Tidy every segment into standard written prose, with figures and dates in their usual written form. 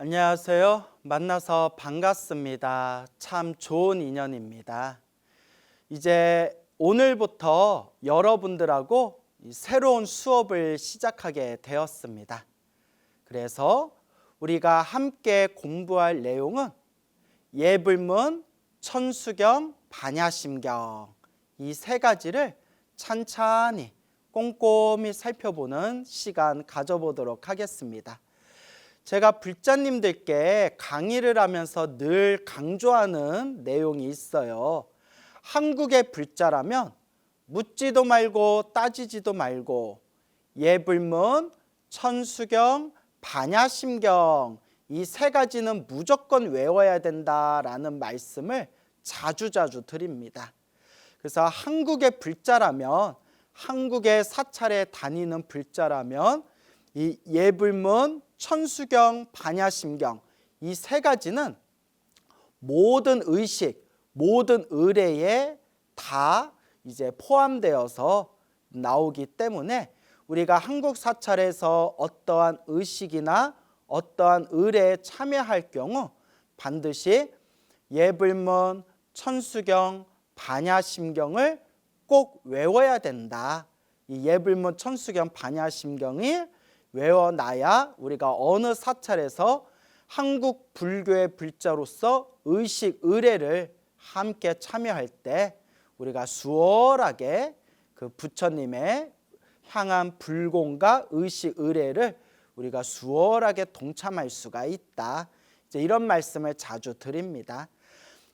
안녕하세요. 만나서 반갑습니다. 참 좋은 인연입니다. 이제 오늘부터 여러분들하고 새로운 수업을 시작하게 되었습니다. 그래서 우리가 함께 공부할 내용은 예불문, 천수경, 반야심경 이 세 가지를 찬찬히 꼼꼼히 살펴보는 시간 가져보도록 하겠습니다. 제가 불자님들께 강의를 하면서 늘 강조하는 내용이 있어요. 한국의 불자라면 묻지도 말고 따지지도 말고 예불문, 천수경, 반야심경 이 세 가지는 무조건 외워야 된다라는 말씀을 자주자주 드립니다. 그래서 한국의 불자라면, 한국의 사찰에 다니는 불자라면 이 예불문, 천수경, 반야심경 이 세 가지는 모든 의식, 모든 의례에 다 이제 포함되어서 나오기 때문에 우리가 한국 사찰에서 어떠한 의식이나 어떠한 의례에 참여할 경우 반드시 예불문, 천수경, 반야심경을 꼭 외워야 된다. 이 예불문, 천수경, 반야심경이 외워놔야 우리가 어느 사찰에서 한국 불교의 불자로서 의식, 의례를 함께 참여할 때 우리가 수월하게 그 부처님의 향한 불공과 의식, 의례를 우리가 수월하게 동참할 수가 있다. 이제 이런 말씀을 자주 드립니다.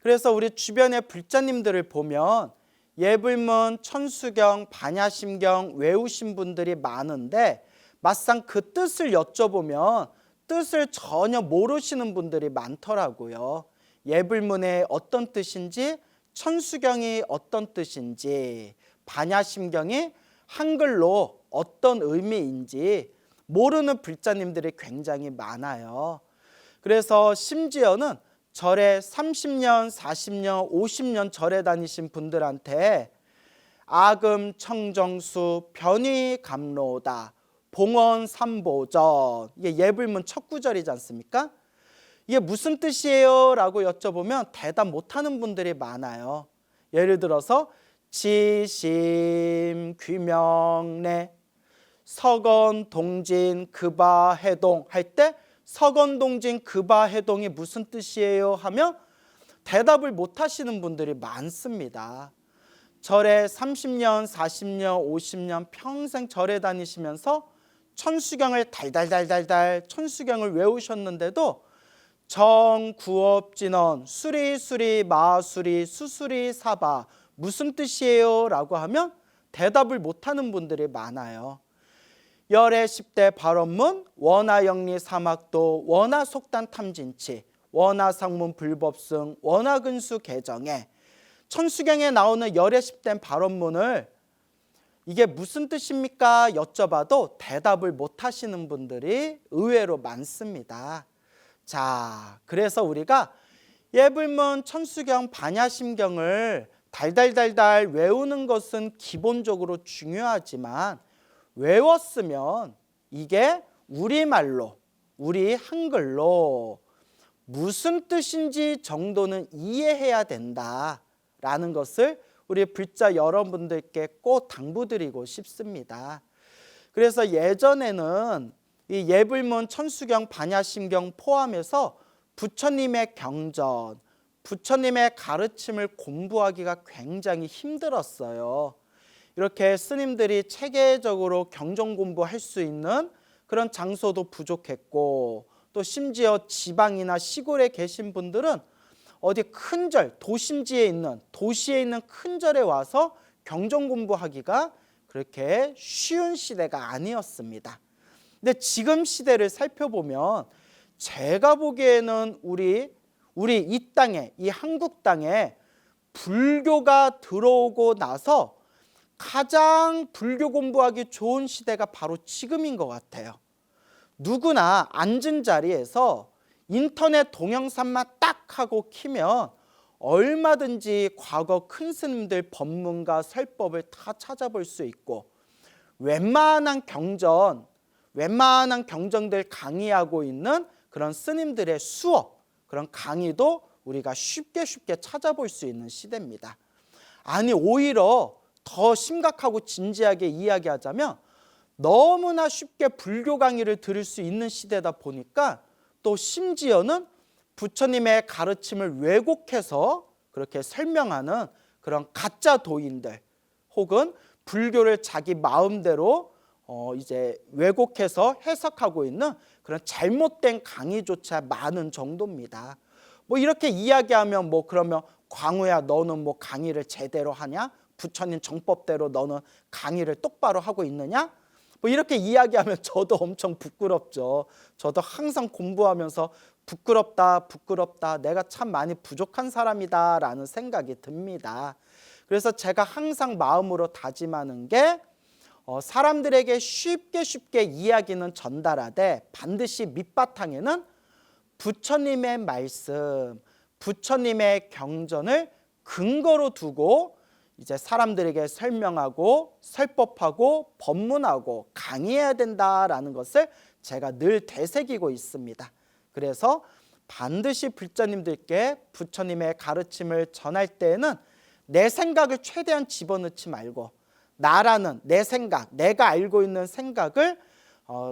그래서 우리 주변의 불자님들을 보면 예불문, 천수경, 반야심경 외우신 분들이 많은데 막상 그 뜻을 여쭤보면 뜻을 전혀 모르시는 분들이 많더라고요. 예불문의 어떤 뜻인지, 천수경이 어떤 뜻인지, 반야심경이 한글로 어떤 의미인지 모르는 불자님들이 굉장히 많아요. 그래서 심지어는 절에 30년, 40년, 50년 절에 다니신 분들한테 아금, 청정수, 변위감로다, 봉헌삼보전 이게 예불문 첫 구절이지 않습니까? 이게 무슨 뜻이에요? 라고 여쭤보면 대답 못하는 분들이 많아요. 예를 들어서 지심, 귀명래, 서건동진, 급아해동 할 때 서건동진, 급아해동이 무슨 뜻이에요? 하면 대답을 못하시는 분들이 많습니다. 절에 30년, 40년, 50년 평생 절에 다니시면서 천수경을 달달달달달 천수경을 외우셨는데도 정구업진언, 수리수리, 마수리, 수수리, 사바 무슨 뜻이에요? 라고 하면 대답을 못하는 분들이 많아요. 열애 10대 발언문, 원하영리 사막도, 원하속단 탐진치, 원하상문 불법승, 원하근수 개정에 천수경에 나오는 열애 10대 발언문을 이게 무슨 뜻입니까? 여쭤봐도 대답을 못하시는 분들이 의외로 많습니다. 자, 그래서 우리가 예불문, 천수경, 반야심경을 달달달달 외우는 것은 기본적으로 중요하지만 외웠으면 이게 우리말로, 우리 한글로 무슨 뜻인지 정도는 이해해야 된다라는 것을 우리 불자 여러분들께 꼭 당부드리고 싶습니다. 그래서 예전에는 이 예불문, 천수경, 반야심경 포함해서 부처님의 경전, 부처님의 가르침을 공부하기가 굉장히 힘들었어요. 이렇게 스님들이 체계적으로 경전 공부할 수 있는 그런 장소도 부족했고 또 심지어 지방이나 시골에 계신 분들은 어디 큰 절, 도심지에 있는 도시에 있는 큰 절에 와서 경전 공부하기가 그렇게 쉬운 시대가 아니었습니다. 근데 지금 시대를 살펴보면 제가 보기에는 우리 이 땅에, 이 한국 땅에 불교가 들어오고 나서 가장 불교 공부하기 좋은 시대가 바로 지금인 것 같아요. 누구나 앉은 자리에서 인터넷 동영상만 딱 하고 키면 얼마든지 과거 큰 스님들 법문과 설법을 다 찾아볼 수 있고 웬만한 경전들 강의하고 있는 그런 스님들의 수업, 그런 강의도 우리가 쉽게 찾아볼 수 있는 시대입니다. 아니 오히려 더 심각하고 진지하게 이야기하자면 너무나 쉽게 불교 강의를 들을 수 있는 시대다 보니까 또 심지어는 부처님의 가르침을 왜곡해서 그렇게 설명하는 그런 가짜 도인들 혹은 불교를 자기 마음대로 이제 왜곡해서 해석하고 있는 그런 잘못된 강의조차 많은 정도입니다. 뭐 이렇게 이야기하면 뭐 그러면 광우야 너는 뭐 강의를 제대로 하냐? 부처님 정법대로 너는 강의를 똑바로 하고 있느냐? 뭐 이렇게 이야기하면 저도 엄청 부끄럽죠. 저도 항상 공부하면서 부끄럽다. 내가 참 많이 부족한 사람이다 라는 생각이 듭니다. 그래서 제가 항상 마음으로 다짐하는 게 사람들에게 쉽게 이야기는 전달하되 반드시 밑바탕에는 부처님의 말씀, 부처님의 경전을 근거로 두고 이제 사람들에게 설명하고 설법하고 법문하고 강의해야 된다라는 것을 제가 늘 되새기고 있습니다. 그래서 반드시 불자님들께 부처님의 가르침을 전할 때에는 내 생각을 최대한 집어넣지 말고 나라는 내 생각, 내가 알고 있는 생각을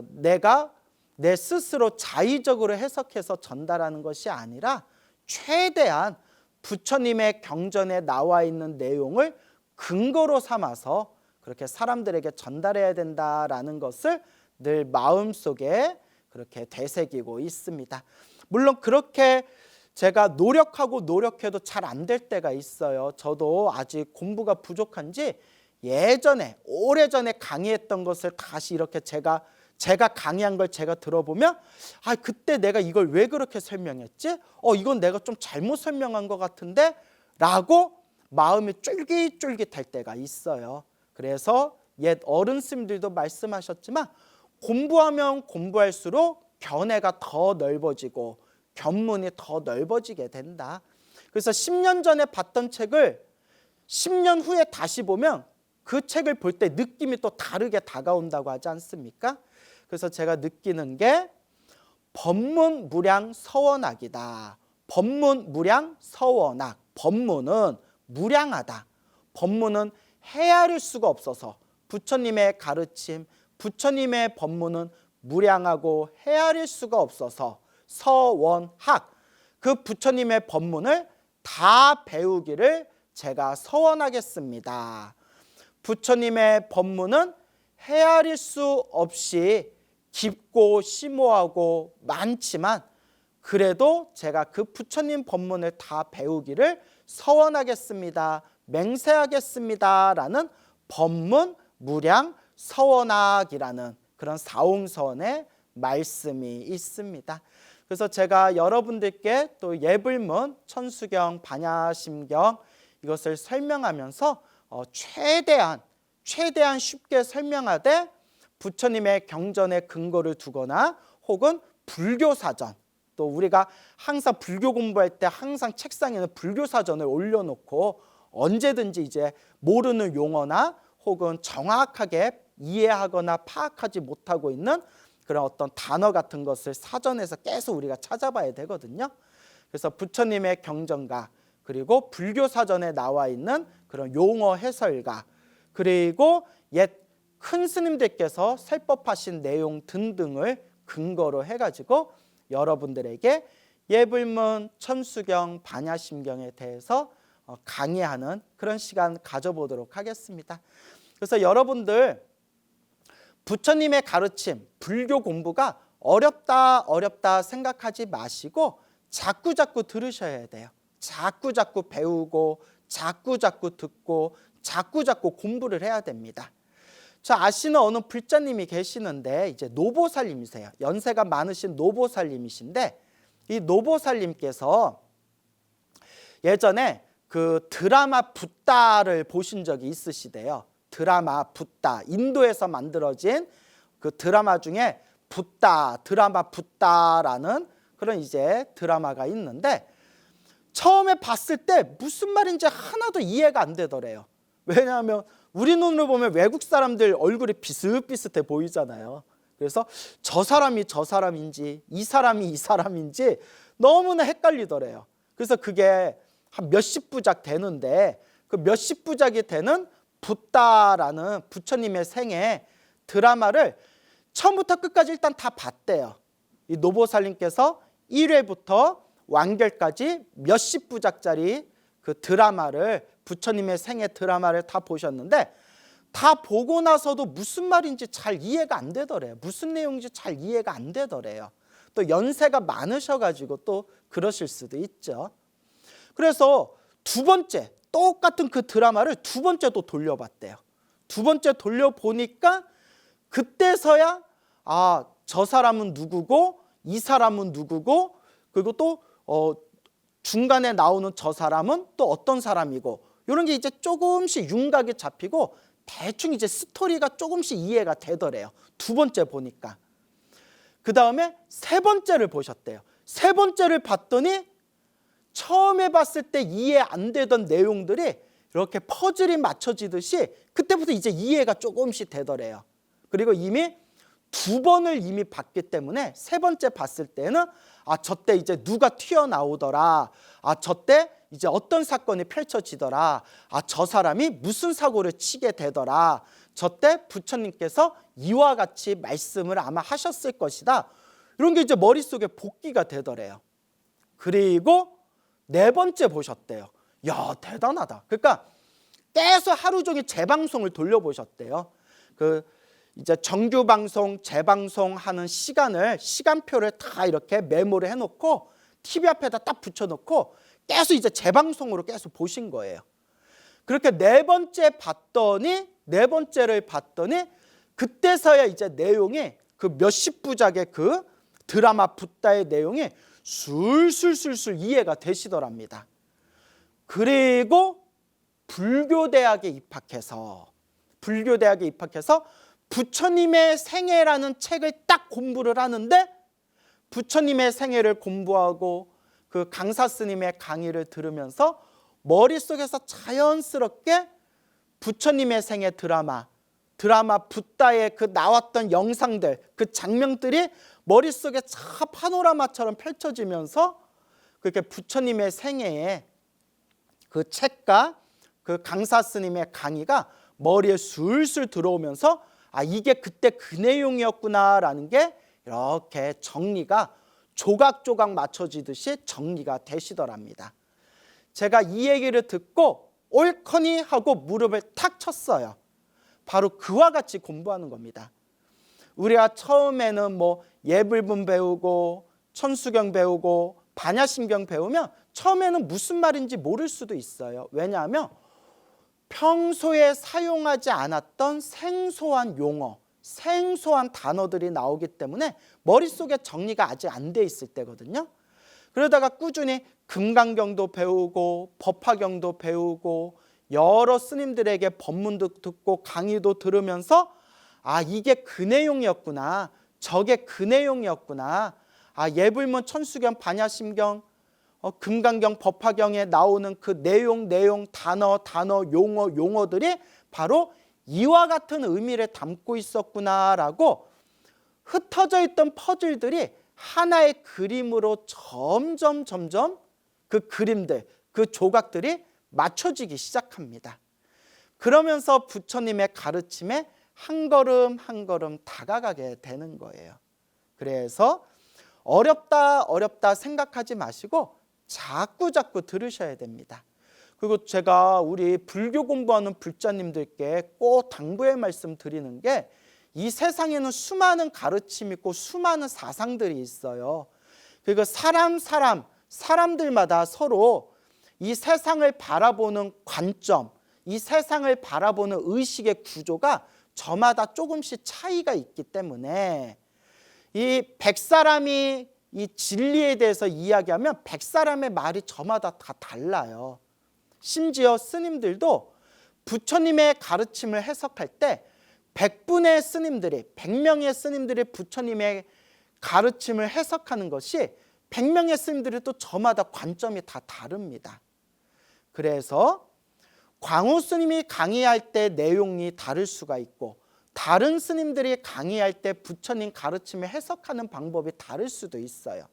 내가 내 스스로 자의적으로 해석해서 전달하는 것이 아니라 최대한 부처님의 경전에 나와 있는 내용을 근거로 삼아서 그렇게 사람들에게 전달해야 된다라는 것을 늘 마음속에 그렇게 되새기고 있습니다. 물론 그렇게 제가 노력해도 잘 안 될 때가 있어요. 저도 아직 공부가 부족한지 예전에 오래전에 강의했던 것을 다시 이렇게 제가 강의한 걸 제가 들어보면 그때 내가 이걸 왜 그렇게 설명했지? 이건 내가 좀 잘못 설명한 것 같은데? 라고 마음이 쫄깃쫄깃할 때가 있어요. 그래서 옛 어른 스님들도 말씀하셨지만 공부하면 공부할수록 견해가 더 넓어지고 견문이 더 넓어지게 된다. 그래서 10년 전에 봤던 책을 10년 후에 다시 보면 그 책을 볼 때 느낌이 또 다르게 다가온다고 하지 않습니까? 그래서 제가 느끼는 게 법문무량 서원학이다. 법문무량 서원학. 법문은 무량하다. 법문은 헤아릴 수가 없어서 부처님의 가르침, 부처님의 법문은 무량하고 헤아릴 수가 없어서 서원학. 그 부처님의 법문을 다 배우기를 제가 서원하겠습니다. 부처님의 법문은 헤아릴 수 없이 깊고 심오하고 많지만 그래도 제가 그 부처님 법문을 다 배우기를 서원하겠습니다. 맹세하겠습니다. 라는 법문 무량 서원학이라는 그런 사홍서원의 말씀이 있습니다. 그래서 제가 여러분들께 또 예불문, 천수경, 반야심경 이것을 설명하면서 최대한 쉽게 설명하되 부처님의 경전에 근거를 두거나 혹은 불교사전, 또 우리가 항상 불교 공부할 때 항상 책상에는 불교사전을 올려놓고 언제든지 이제 모르는 용어나 혹은 정확하게 이해하거나 파악하지 못하고 있는 그런 어떤 단어 같은 것을 사전에서 계속 우리가 찾아봐야 되거든요. 그래서 부처님의 경전가 그리고 불교사전에 나와 있는 그런 용어 해설가 그리고 옛 큰 스님들께서 설법하신 내용 등등을 근거로 해가지고 여러분들에게 예불문, 천수경, 반야심경에 대해서 강의하는 그런 시간 가져보도록 하겠습니다. 그래서 여러분들 부처님의 가르침, 불교 공부가 어렵다 생각하지 마시고 자꾸 들으셔야 돼요. 자꾸 배우고 자꾸 듣고 자꾸 공부를 해야 됩니다. 저 아시는 어느 불자님이 계시는데 이제 노보살님이세요. 연세가 많으신 노보살님이신데 이 노보살님께서 예전에 그 드라마 붓다를 보신 적이 있으시대요. 드라마 붓다, 인도에서 만들어진 그 드라마 중에 드라마 붓다라는 그런 이제 드라마가 있는데 처음에 봤을 때 무슨 말인지 하나도 이해가 안 되더래요. 왜냐하면 우리 눈으로 보면 외국 사람들 얼굴이 비슷비슷해 보이잖아요. 그래서 저 사람이 저 사람인지 이 사람이 이 사람인지 너무나 헷갈리더래요. 그래서 그게 한 몇십 부작 되는데 그 몇십 부작이 되는 붓다라는 부처님의 생애 드라마를 처음부터 끝까지 일단 다 봤대요. 이 노보살님께서 1회부터 완결까지 몇십 부작짜리 그 드라마를 부처님의 생애 드라마를 다 보셨는데 다 보고 나서도 무슨 말인지 잘 이해가 안 되더래요. 무슨 내용인지 잘 이해가 안 되더래요. 또 연세가 많으셔가지고 또 그러실 수도 있죠. 그래서 두 번째 똑같은 그 드라마를 두 번째 또 돌려봤대요. 두 번째 돌려보니까 그때서야 저 사람은 누구고 이 사람은 누구고 그리고 또 중간에 나오는 저 사람은 또 어떤 사람이고 이런 게 이제 조금씩 윤곽이 잡히고 대충 이제 스토리가 조금씩 이해가 되더래요. 두 번째 보니까. 그 다음에 세 번째를 보셨대요. 세 번째를 봤더니 처음에 봤을 때 이해 안 되던 내용들이 이렇게 퍼즐이 맞춰지듯이 그때부터 이제 이해가 조금씩 되더래요. 그리고 이미 두 번을 이미 봤기 때문에 세 번째 봤을 때는 저때 이제 누가 튀어나오더라. 저때 이제 어떤 사건이 펼쳐지더라. 저 사람이 무슨 사고를 치게 되더라. 저때 부처님께서 이와 같이 말씀을 아마 하셨을 것이다. 이런 게 이제 머릿속에 복기가 되더래요. 그리고 네 번째 보셨대요. 야, 대단하다. 그러니까 계속 하루 종일 재방송을 돌려보셨대요. 이제 정규 방송, 재방송 하는 시간표를 다 이렇게 메모를 해놓고 TV 앞에다 딱 붙여놓고 계속 이제 재방송으로 계속 보신 거예요. 그렇게 네 번째를 봤더니 그때서야 이제 내용이 그 몇십 부작의 그 드라마 붓다의 내용이 술술술술 이해가 되시더랍니다. 그리고 불교대학에 입학해서 부처님의 생애라는 책을 딱 공부를 하는데 부처님의 생애를 공부하고 그 강사 스님의 강의를 들으면서 머릿속에서 자연스럽게 부처님의 생애 드라마 붓다의 그 나왔던 영상들 그 장면들이 머릿속에 차 파노라마처럼 펼쳐지면서 그렇게 부처님의 생애에 그 책과 그 강사 스님의 강의가 머리에 술술 들어오면서 이게 그때 그 내용이었구나라는 게 이렇게 정리가 조각조각 맞춰지듯이 정리가 되시더랍니다. 제가 이 얘기를 듣고 옳거니 하고 무릎을 탁 쳤어요. 바로 그와 같이 공부하는 겁니다. 우리가 처음에는 예불분 배우고 천수경 배우고 반야심경 배우면 처음에는 무슨 말인지 모를 수도 있어요. 왜냐하면 평소에 사용하지 않았던 생소한 용어, 생소한 단어들이 나오기 때문에 머릿속에 정리가 아직 안 돼 있을 때거든요. 그러다가 꾸준히 금강경도 배우고 법화경도 배우고 여러 스님들에게 법문도 듣고 강의도 들으면서 이게 그 내용이었구나, 저게 그 내용이었구나, 예불문 천수경 반야심경 금강경 법화경에 나오는 그 내용 단어 용어들이 바로 이와 같은 의미를 담고 있었구나라고 흩어져 있던 퍼즐들이 하나의 그림으로 점점 그 그림들, 그 조각들이 맞춰지기 시작합니다. 그러면서 부처님의 가르침에 한 걸음 한 걸음 다가가게 되는 거예요. 그래서 어렵다 생각하지 마시고 자꾸 들으셔야 됩니다. 그리고 제가 우리 불교 공부하는 불자님들께 꼭 당부의 말씀 드리는 게 이 세상에는 수많은 가르침이 있고 수많은 사상들이 있어요. 그리고 사람들마다 서로 이 세상을 바라보는 관점, 이 세상을 바라보는 의식의 구조가 저마다 조금씩 차이가 있기 때문에 이 100사람이 이 진리에 대해서 이야기하면 100사람의 말이 저마다 다 달라요. 심지어 스님들도 부처님의 가르침을 해석할 때 100분의 스님들이 100명의 스님들이 부처님의 가르침을 해석하는 것이 100명의 스님들이 또 저마다 관점이 다 다릅니다. 그래서 광우 스님이 강의할 때 내용이 다를 수가 있고 다른 스님들이 강의할 때 부처님 가르침을 해석하는 방법이 다를 수도 있어요.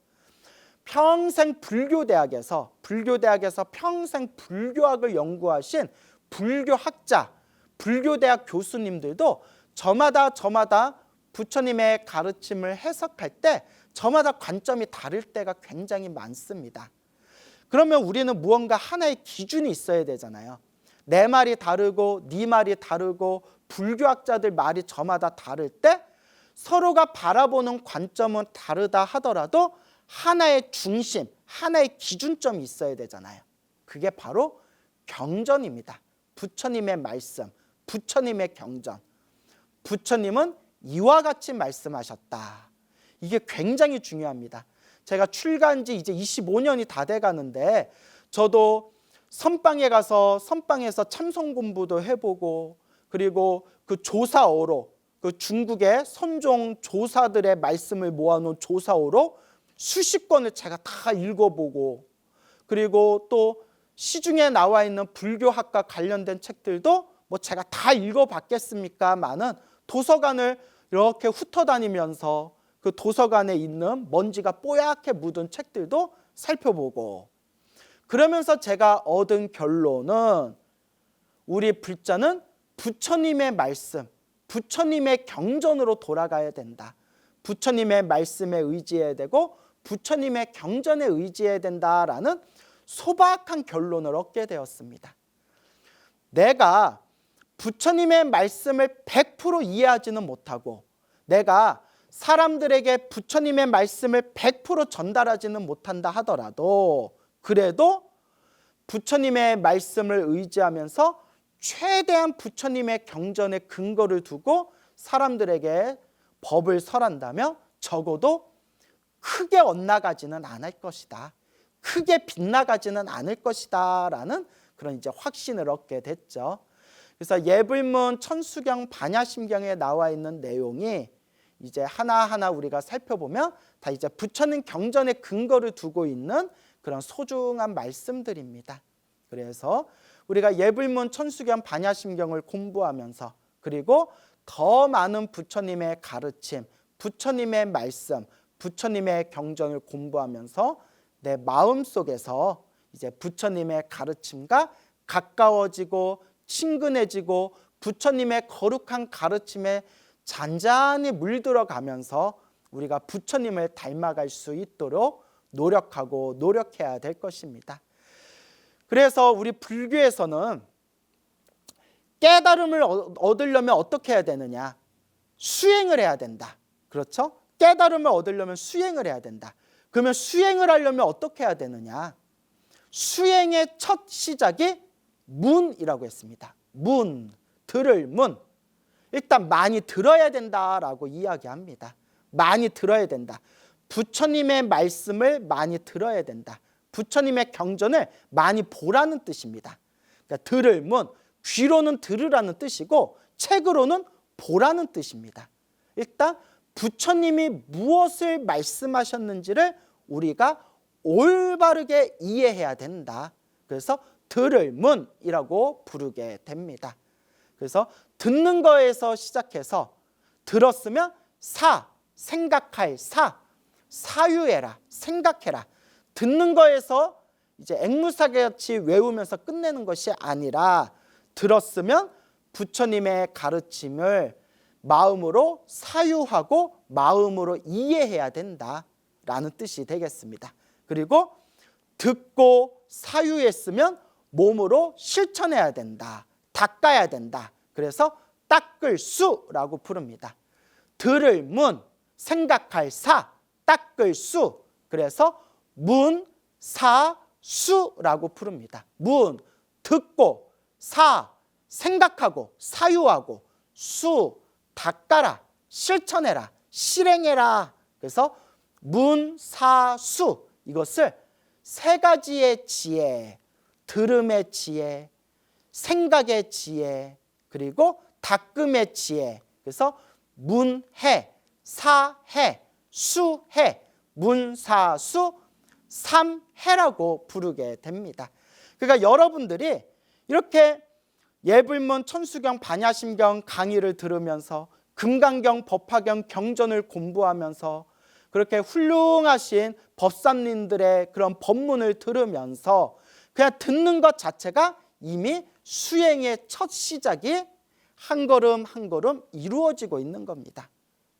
평생 불교대학에서 평생 불교학을 연구하신 불교학자, 불교대학 교수님들도 저마다 부처님의 가르침을 해석할 때 저마다 관점이 다를 때가 굉장히 많습니다. 그러면 우리는 무언가 하나의 기준이 있어야 되잖아요. 내 말이 다르고 네 말이 다르고 불교학자들 말이 저마다 다를 때 서로가 바라보는 관점은 다르다 하더라도 하나의 중심, 하나의 기준점이 있어야 되잖아요. 그게 바로 경전입니다. 부처님의 말씀, 부처님의 경전. 부처님은 이와 같이 말씀하셨다. 이게 굉장히 중요합니다. 제가 출가한 지 이제 25년이 다 돼가는데 저도 선방에 가서 선방에서 참선 공부도 해보고 그리고 그 조사어로 그 중국의 선종 조사들의 말씀을 모아놓은 조사어로 수십 권을 제가 다 읽어보고 그리고 또 시중에 나와 있는 불교학과 관련된 책들도 뭐 제가 다 읽어봤겠습니까마는 도서관을 이렇게 훑어다니면서 그 도서관에 있는 먼지가 뽀얗게 묻은 책들도 살펴보고 그러면서 제가 얻은 결론은 우리 불자는 부처님의 말씀, 부처님의 경전으로 돌아가야 된다. 부처님의 말씀에 의지해야 되고 부처님의 경전에 의지해야 된다라는 소박한 결론을 얻게 되었습니다. 내가 부처님의 말씀을 100% 이해하지는 못하고 내가 사람들에게 부처님의 말씀을 100% 전달하지는 못한다 하더라도 그래도 부처님의 말씀을 의지하면서 최대한 부처님의 경전에 근거를 두고 사람들에게 법을 설한다면 적어도 크게 엇나가지는 않을 것이다. 크게 빗나가지는 않을 것이다 라는 그런 이제 확신을 얻게 됐죠. 그래서 예불문 천수경 반야심경에 나와 있는 내용이 이제 하나하나 우리가 살펴보면 다 이제 부처님 경전에 근거를 두고 있는 그런 소중한 말씀들입니다. 그래서 우리가 예불문 천수경 반야심경을 공부하면서 그리고 더 많은 부처님의 가르침, 부처님의 말씀, 부처님의 경전을 공부하면서 내 마음속에서 이제 부처님의 가르침과 가까워지고 친근해지고 부처님의 거룩한 가르침에 잔잔히 물들어가면서 우리가 부처님을 닮아갈 수 있도록 노력해야 될 것입니다. 그래서 우리 불교에서는 깨달음을 얻으려면 어떻게 해야 되느냐? 수행을 해야 된다. 그렇죠? 깨달음을 얻으려면 수행을 해야 된다. 그러면 수행을 하려면 어떻게 해야 되느냐? 수행의 첫 시작이 문이라고 했습니다. 문, 들을 문. 일단 많이 들어야 된다라고 이야기합니다. 많이 들어야 된다. 부처님의 말씀을 많이 들어야 된다. 부처님의 경전을 많이 보라는 뜻입니다. 그러니까 들을 문, 귀로는 들으라는 뜻이고 책으로는 보라는 뜻입니다. 일단 부처님이 무엇을 말씀하셨는지를 우리가 올바르게 이해해야 된다. 그래서 들을 문이라고 부르게 됩니다. 그래서 듣는 거에서 시작해서 들었으면 생각할 사유해라, 생각해라. 듣는 거에서 이제 앵무새같이 외우면서 끝내는 것이 아니라 들었으면 부처님의 가르침을 마음으로 사유하고 마음으로 이해해야 된다라는 뜻이 되겠습니다. 그리고 듣고 사유했으면 몸으로 실천해야 된다. 닦아야 된다. 그래서 닦을 수라고 부릅니다. 들을 문, 생각할 닦을 수. 그래서 문, 수라고 부릅니다. 문, 듣고 생각하고 사유하고 닦아라, 실천해라, 실행해라. 그래서 문, 수 이것을 세 가지의 지혜, 들음의 지혜, 생각의 지혜, 그리고 닦음의 지혜. 그래서 문해, 사해, 수해, 문사수, 삼해라고 부르게 됩니다. 그러니까 여러분들이 이렇게 예불문, 천수경, 반야심경 강의를 들으면서 금강경, 법화경, 경전을 공부하면서 그렇게 훌륭하신 법사님들의 그런 법문을 들으면서 그냥 듣는 것 자체가 이미 수행의 첫 시작이 한 걸음 한 걸음 이루어지고 있는 겁니다.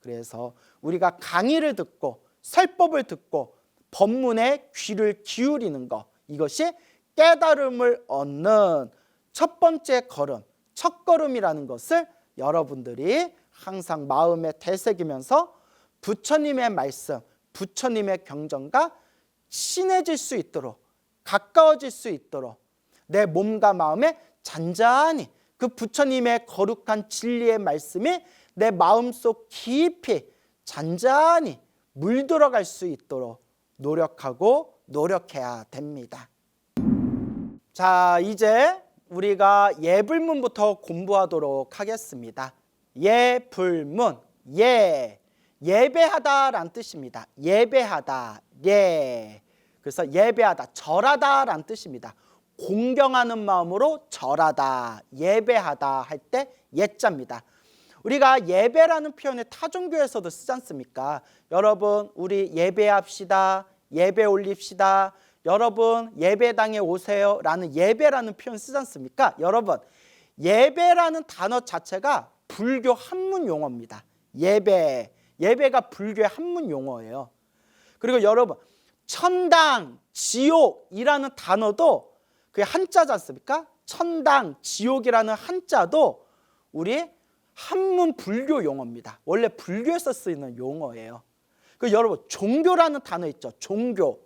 그래서 우리가 강의를 듣고 설법을 듣고 법문에 귀를 기울이는 것, 이것이 깨달음을 얻는 첫 번째 걸음, 첫 걸음이라는 것을 여러분들이 항상 마음에 되새기면서 부처님의 말씀, 부처님의 경전과 친해질 수 있도록, 가까워질 수 있도록 내 몸과 마음에 잔잔히 그 부처님의 거룩한 진리의 말씀이 내 마음속 깊이 잔잔히 물들어갈 수 있도록 노력하고 노력해야 됩니다. 자, 이제 우리가 예불문부터 공부하도록 하겠습니다. 예불문, 예배하다라는 뜻입니다. 예배하다, 그래서 예배하다, 절하다라는 뜻입니다. 공경하는 마음으로 절하다, 예배하다 할 때 예자입니다. 우리가 예배라는 표현을 타종교에서도 쓰지 않습니까? 여러분, 우리 예배합시다, 예배 올립시다, 여러분 예배당에 오세요 라는 예배라는 표현 쓰지 않습니까? 여러분, 예배라는 단어 자체가 불교 한문 용어입니다. 예배가 불교의 한문 용어예요. 그리고 여러분, 천당, 지옥이라는 단어도 그게 한자지 않습니까? 천당, 지옥이라는 한자도 우리 한문 불교 용어입니다. 원래 불교에서 쓰이는 용어예요. 그 여러분, 종교라는 단어 있죠. 종교,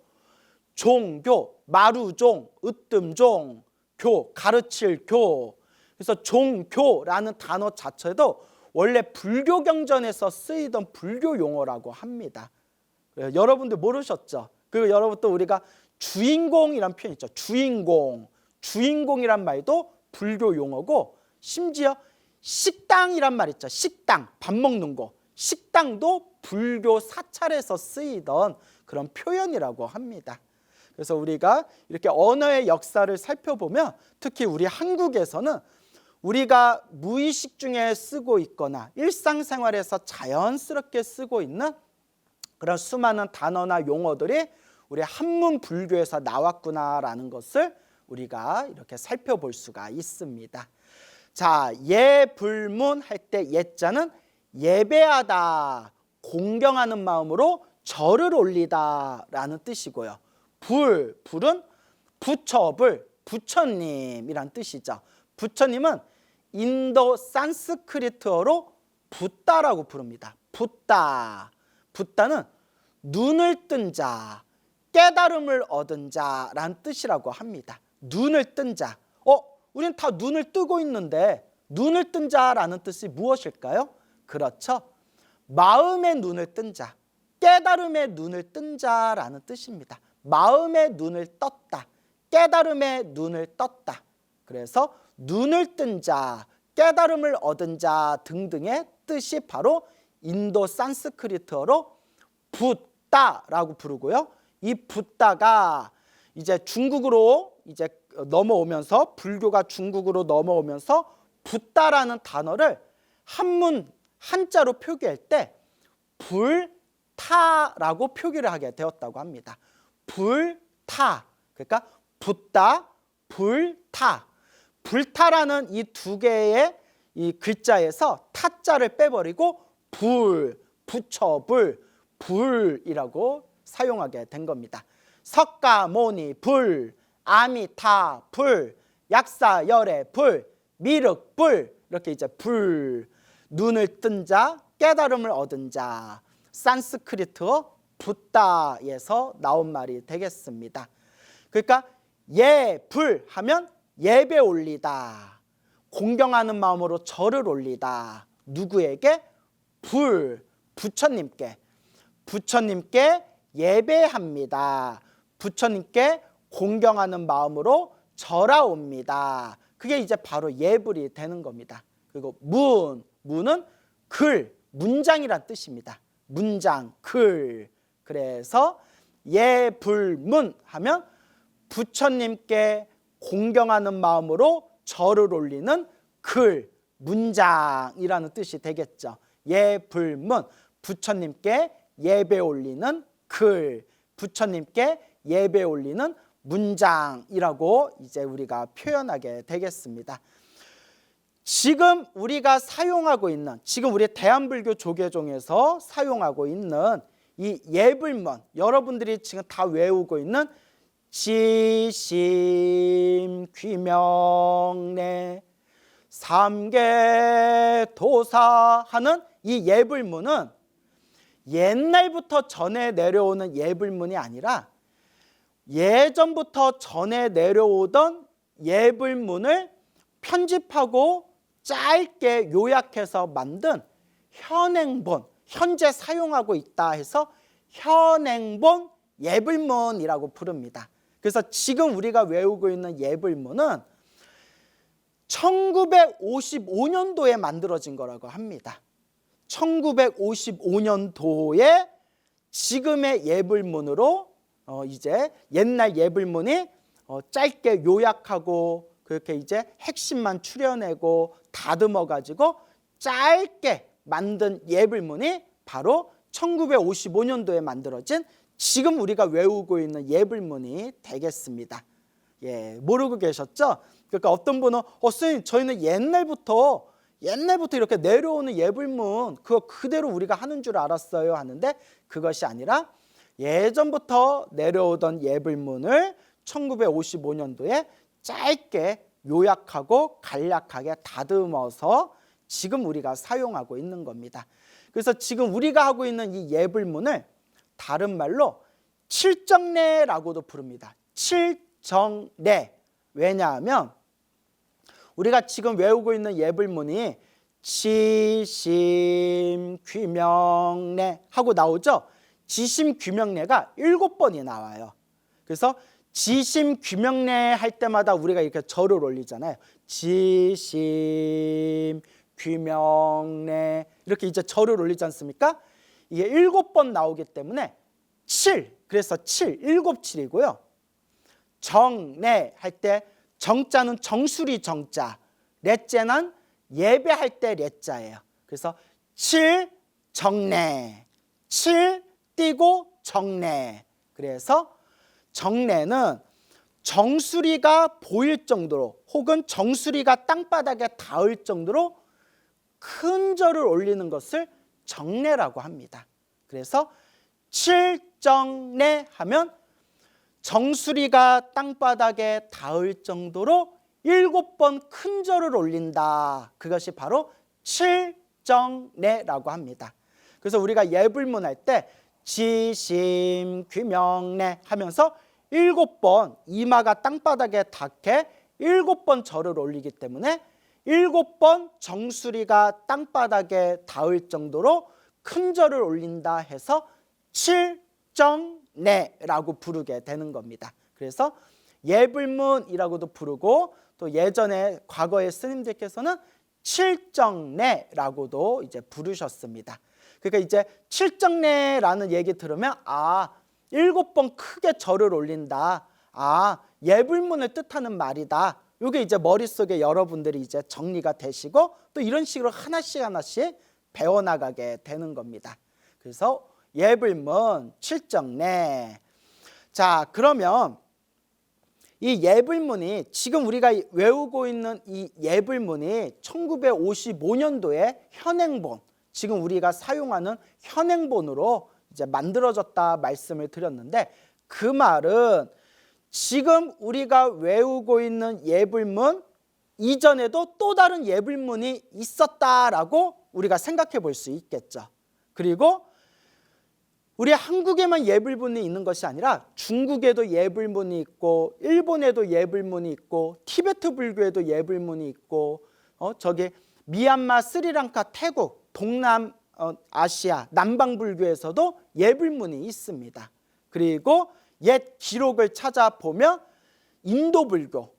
마루종, 으뜸종, 교, 가르칠 교. 그래서 종교라는 단어 자체도 원래 불교 경전에서 쓰이던 불교 용어라고 합니다. 여러분들 모르셨죠? 그리고 여러분 또 우리가 주인공이란 표현 있죠. 주인공이란 말도 불교 용어고, 심지어 식당이란 말 있죠. 식당, 밥 먹는 거. 식당도 불교 사찰에서 쓰이던 그런 표현이라고 합니다. 그래서 우리가 이렇게 언어의 역사를 살펴보면 특히 우리 한국에서는 우리가 무의식 중에 쓰고 있거나 일상생활에서 자연스럽게 쓰고 있는 그런 수많은 단어나 용어들이 우리 한문 불교에서 나왔구나라는 것을 우리가 이렇게 살펴볼 수가 있습니다. 자, 예불문 할 때 예자는 예배하다, 공경하는 마음으로 절을 올리다 라는 뜻이고요. 불은 부처님이란 뜻이죠. 부처님은 인도 산스크리트어로 붓다라고 부릅니다. 붓다는 눈을 뜬 자, 깨달음을 얻은 자라는 뜻이라고 합니다. 눈을 뜬 자. 우리는 다 눈을 뜨고 있는데 눈을 뜬 자라는 뜻이 무엇일까요? 그렇죠. 마음의 눈을 뜬 자, 깨달음의 눈을 뜬 자라는 뜻입니다. 마음의 눈을 떴다, 깨달음의 눈을 떴다. 그래서 눈을 뜬 자, 깨달음을 얻은 자 등등의 뜻이 바로 인도 산스크리트어로 붓다라고 부르고요. 이 붓다가 이제 중국으로 이제 넘어오면서, 불교가 중국으로 넘어오면서 붓다라는 단어를 한자로 표기할 때 불타라고 표기를 하게 되었다고 합니다. 불타, 그러니까 붓다, 불타. 불타라는 이 두 개의 이 글자에서 타자를 빼버리고 불이라고 사용하게 된 겁니다. 석가모니 불, 아미타 불, 약사열애 불, 미륵 불, 이렇게 이제 불, 눈을 뜬 자, 깨달음을 얻은 자, 산스크리트어 붓다에서 나온 말이 되겠습니다. 그러니까 예불 하면 예배 올리다, 공경하는 마음으로 절을 올리다. 누구에게? 부처님께 예배합니다. 부처님께 공경하는 마음으로 절하옵니다. 그게 이제 바로 예불이 되는 겁니다. 그리고 문은 글, 문장이란 뜻입니다. 문장, 글. 그래서 예불문 하면 부처님께 공경하는 마음으로 절을 올리는 글, 문장이라는 뜻이 되겠죠. 예불문, 부처님께 예배 올리는 글, 부처님께 예배 올리는 문장이라고 이제 우리가 표현하게 되겠습니다. 지금 우리가 사용하고 있는, 지금 우리 대한불교 조계종에서 사용하고 있는 이 예불문, 여러분들이 지금 다 외우고 있는 지심 귀명례 삼계도사 하는 이 예불문은 옛날부터 전해 내려오는 예불문이 아니라 예전부터 전해 내려오던 예불문을 편집하고 짧게 요약해서 만든 현행본, 현재 사용하고 있다 해서 현행본 예불문이라고 부릅니다. 그래서 지금 우리가 외우고 있는 예불문은 1955년도에 만들어진 거라고 합니다. 1955년도에 지금의 예불문으로 이제 옛날 예불문이 짧게 요약하고 그렇게 이제 핵심만 추려내고 다듬어 가지고 짧게 만든 예불문이 바로 1955년도에 만들어진 지금 우리가 외우고 있는 예불문이 되겠습니다. 예, 모르고 계셨죠? 그러니까 어떤 분은 선생님 저희는 옛날부터 이렇게 내려오는 예불문 그거 그대로 우리가 하는 줄 알았어요 하는데 그것이 아니라 예전부터 내려오던 예불문을 1955년도에 짧게 요약하고 간략하게 다듬어서 지금 우리가 사용하고 있는 겁니다. 그래서 지금 우리가 하고 있는 이 예불문을 다른 말로 칠정례라고도 부릅니다. 칠정례. 왜냐하면 우리가 지금 외우고 있는 예불문이 지심 귀명례 하고 나오죠. 지심 귀명례가 7번이 나와요. 그래서 지심 귀명례 할 때마다 우리가 이렇게 절을 올리잖아요. 지심 귀명례 이렇게 이제 절을 올리지 않습니까? 이게 7번 나오기 때문에 7, 그래서 7, 7칠이고요. 정례 할 때 정자는 정수리 정자, 레자는 예배할 때 레자예요. 그래서 7 정례, 7 띄고 정례. 그래서 정례는 정수리가 보일 정도로 혹은 정수리가 땅바닥에 닿을 정도로 큰 절을 올리는 것을 정례라고 합니다. 그래서 칠정례 하면 정수리가 땅바닥에 닿을 정도로 7번 큰 절을 올린다. 그것이 바로 칠정례라고 합니다. 그래서 우리가 예불문 할 때 지심 귀명례 하면서 7번 이마가 땅바닥에 닿게 7번 절을 올리기 때문에 7번 정수리가 땅바닥에 닿을 정도로 큰 절을 올린다 해서 칠정례라고 부르게 되는 겁니다. 그래서 예불문이라고도 부르고 또 예전에 과거의 스님들께서는 칠정례라고도 이제 부르셨습니다. 그러니까 이제 칠정례라는 얘기 들으면 7번 크게 절을 올린다. 예불문을 뜻하는 말이다. 이게 이제 머릿속에 여러분들이 이제 정리가 되시고 또 이런 식으로 하나씩 배워나가게 되는 겁니다. 그래서 예불문, 칠정례. 자, 그러면 이 예불문이 지금 우리가 외우고 있는 이 예불문이 1955년도에 현행본, 지금 우리가 사용하는 현행본으로 이제 만들어졌다 말씀을 드렸는데 그 말은 지금 우리가 외우고 있는 예불문 이전에도 또 다른 예불문이 있었다라고 우리가 생각해 볼 수 있겠죠. 그리고 우리 한국에만 예불문이 있는 것이 아니라 중국에도 예불문이 있고 일본에도 예불문이 있고 티베트 불교에도 예불문이 있고 저기 미얀마, 스리랑카, 태국, 동남 아시아, 남방 불교에서도 예불문이 있습니다. 그리고 옛 기록을 찾아보면 인도 불교,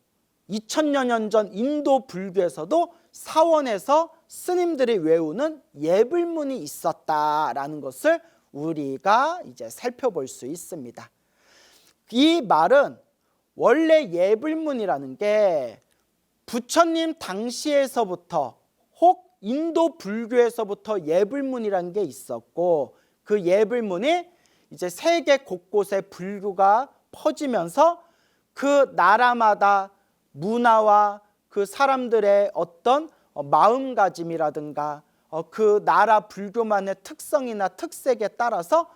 2000여 년 전 인도 불교에서도 사원에서 스님들이 외우는 예불문이 있었다라는 것을 우리가 이제 살펴볼 수 있습니다. 이 말은 원래 예불문이라는 게 부처님 당시에서부터 혹 인도 불교에서부터 예불문이라는 게 있었고, 그 예불문이 이제 세계 곳곳에 불교가 퍼지면서 그 나라마다 문화와 그 사람들의 어떤 마음가짐이라든가 그 나라 불교만의 특성이나 특색에 따라서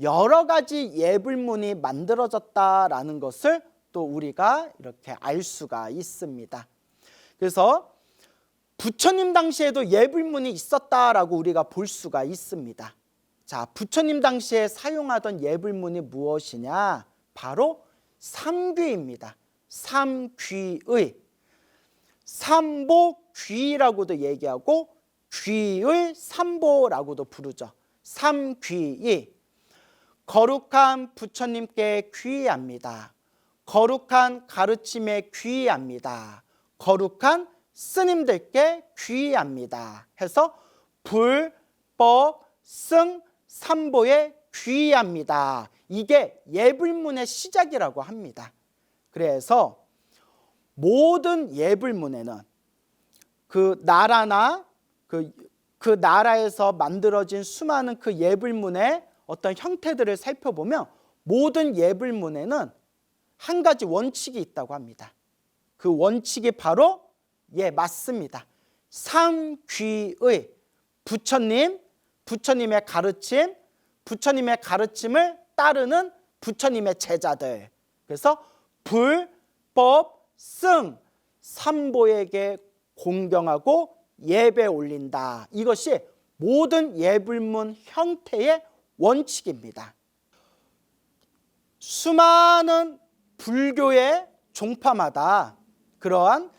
여러 가지 예불문이 만들어졌다라는 것을 또 우리가 이렇게 알 수가 있습니다. 그래서 부처님 당시에도 예불문이 있었다라고 우리가 볼 수가 있습니다. 자, 부처님 당시에 사용하던 예불문이 무엇이냐? 바로 삼귀입니다. 삼귀의, 삼보귀라고도 얘기하고 귀의 삼보라고도 부르죠. 삼귀의, 거룩한 부처님께 귀의합니다. 거룩한 가르침에 귀의합니다. 거룩한 스님들께 귀의합니다. 해서 불, 법, 승, 삼보에 귀의합니다. 이게 예불문의 시작이라고 합니다. 그래서 모든 예불문에는 그 나라나 그 나라에서 만들어진 수많은 그 예불문의 어떤 형태들을 살펴보면 모든 예불문에는 한 가지 원칙이 있다고 합니다. 그 원칙이 바로 맞습니다. 삼귀의, 부처님의 가르침, 부처님의 가르침을 따르는 부처님의 제자들. 그래서 불, 법, 승, 삼보에게 공경하고 예배 올린다. 이것이 모든 예불문 형태의 원칙입니다. 수많은 불교의 종파마다 그러한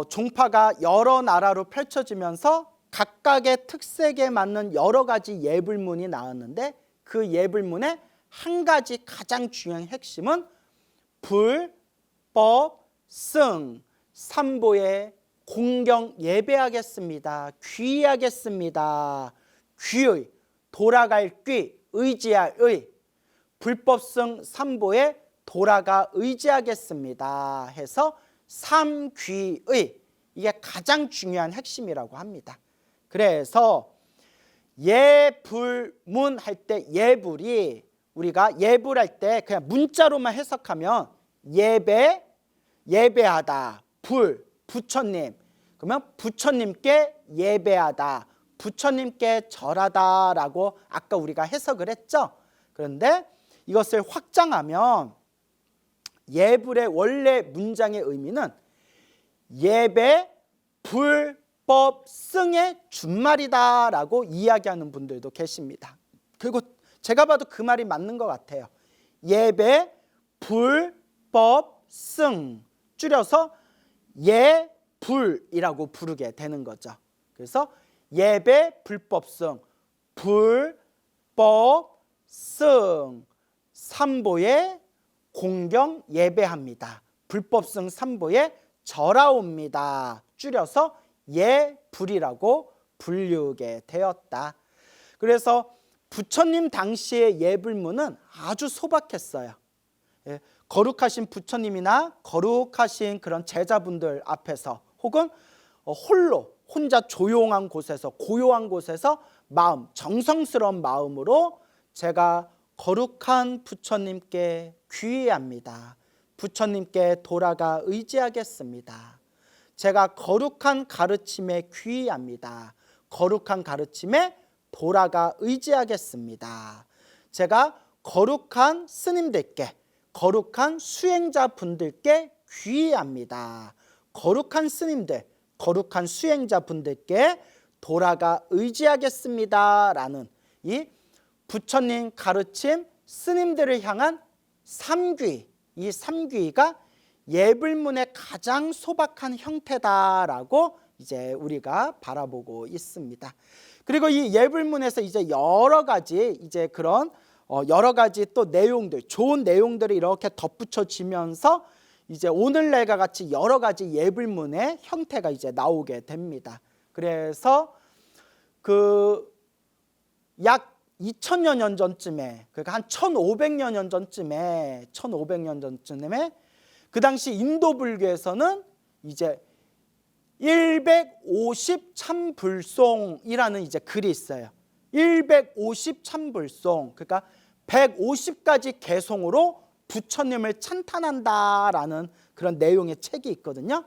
종파가 여러 나라로 펼쳐지면서 각각의 특색에 맞는 여러 가지 예불문이 나왔는데, 그 예불문의 한 가지 가장 중요한 핵심은 불, 법, 승, 삼보에 공경 예배하겠습니다. 귀의하겠습니다. 귀의, 돌아갈 귀, 의지할 의, 불법승 삼보에 돌아가 의지하겠습니다 해서 삼귀의, 이게 가장 중요한 핵심이라고 합니다. 그래서 예불문 할 때 예불이, 우리가 예불할 때 그냥 문자로만 해석하면 예배하다, 불, 부처님, 그러면 부처님께 예배하다, 부처님께 절하다라고 아까 우리가 해석을 했죠. 그런데 이것을 확장하면 예불의 원래 문장의 의미는 예배, 불, 법, 승의 준말이다라고 이야기하는 분들도 계십니다. 그리고 제가 봐도 그 말이 맞는 것 같아요. 예배, 불, 법, 승, 줄여서 예불이라고 부르게 되는 거죠. 그래서 예배, 불법, 승, 불, 법, 승, 삼보에 공경 예배합니다. 불법승 삼보에 절하옵니다. 줄여서 예불이라고 불리우게 되었다. 그래서 부처님 당시의 예불문은 아주 소박했어요. 거룩하신 부처님이나 거룩하신 그런 제자분들 앞에서 혹은 혼자 조용한 곳에서, 고요한 곳에서 정성스러운 마음으로 제가 거룩한 부처님께 귀의합니다. 부처님께 돌아가 의지하겠습니다. 제가 거룩한 가르침에 귀의합니다. 거룩한 가르침에 돌아가 의지하겠습니다. 제가 거룩한 스님들께, 거룩한 수행자분들께 귀의합니다. 거룩한 스님들, 거룩한 수행자분들께 돌아가 의지하겠습니다 라는 이 부처님 가르침, 스님들을 향한 삼귀, 이 삼귀가 예불문의 가장 소박한 형태다라고 이제 우리가 바라보고 있습니다. 그리고 이 예불문에서 이제 여러 가지 또 내용들, 좋은 내용들이 이렇게 덧붙여지면서 이제 오늘날과 같이 여러 가지 예불문의 형태가 이제 나오게 됩니다. 그래서 약 2000여 년 전쯤에, 그러니까 한 1500여 년 전쯤에 그 당시 인도 불교에서는 이제 150 참불송이라는 이제 글이 있어요. 150 참불송. 그러니까 150가지 개송으로 부처님을 찬탄한다라는 그런 내용의 책이 있거든요.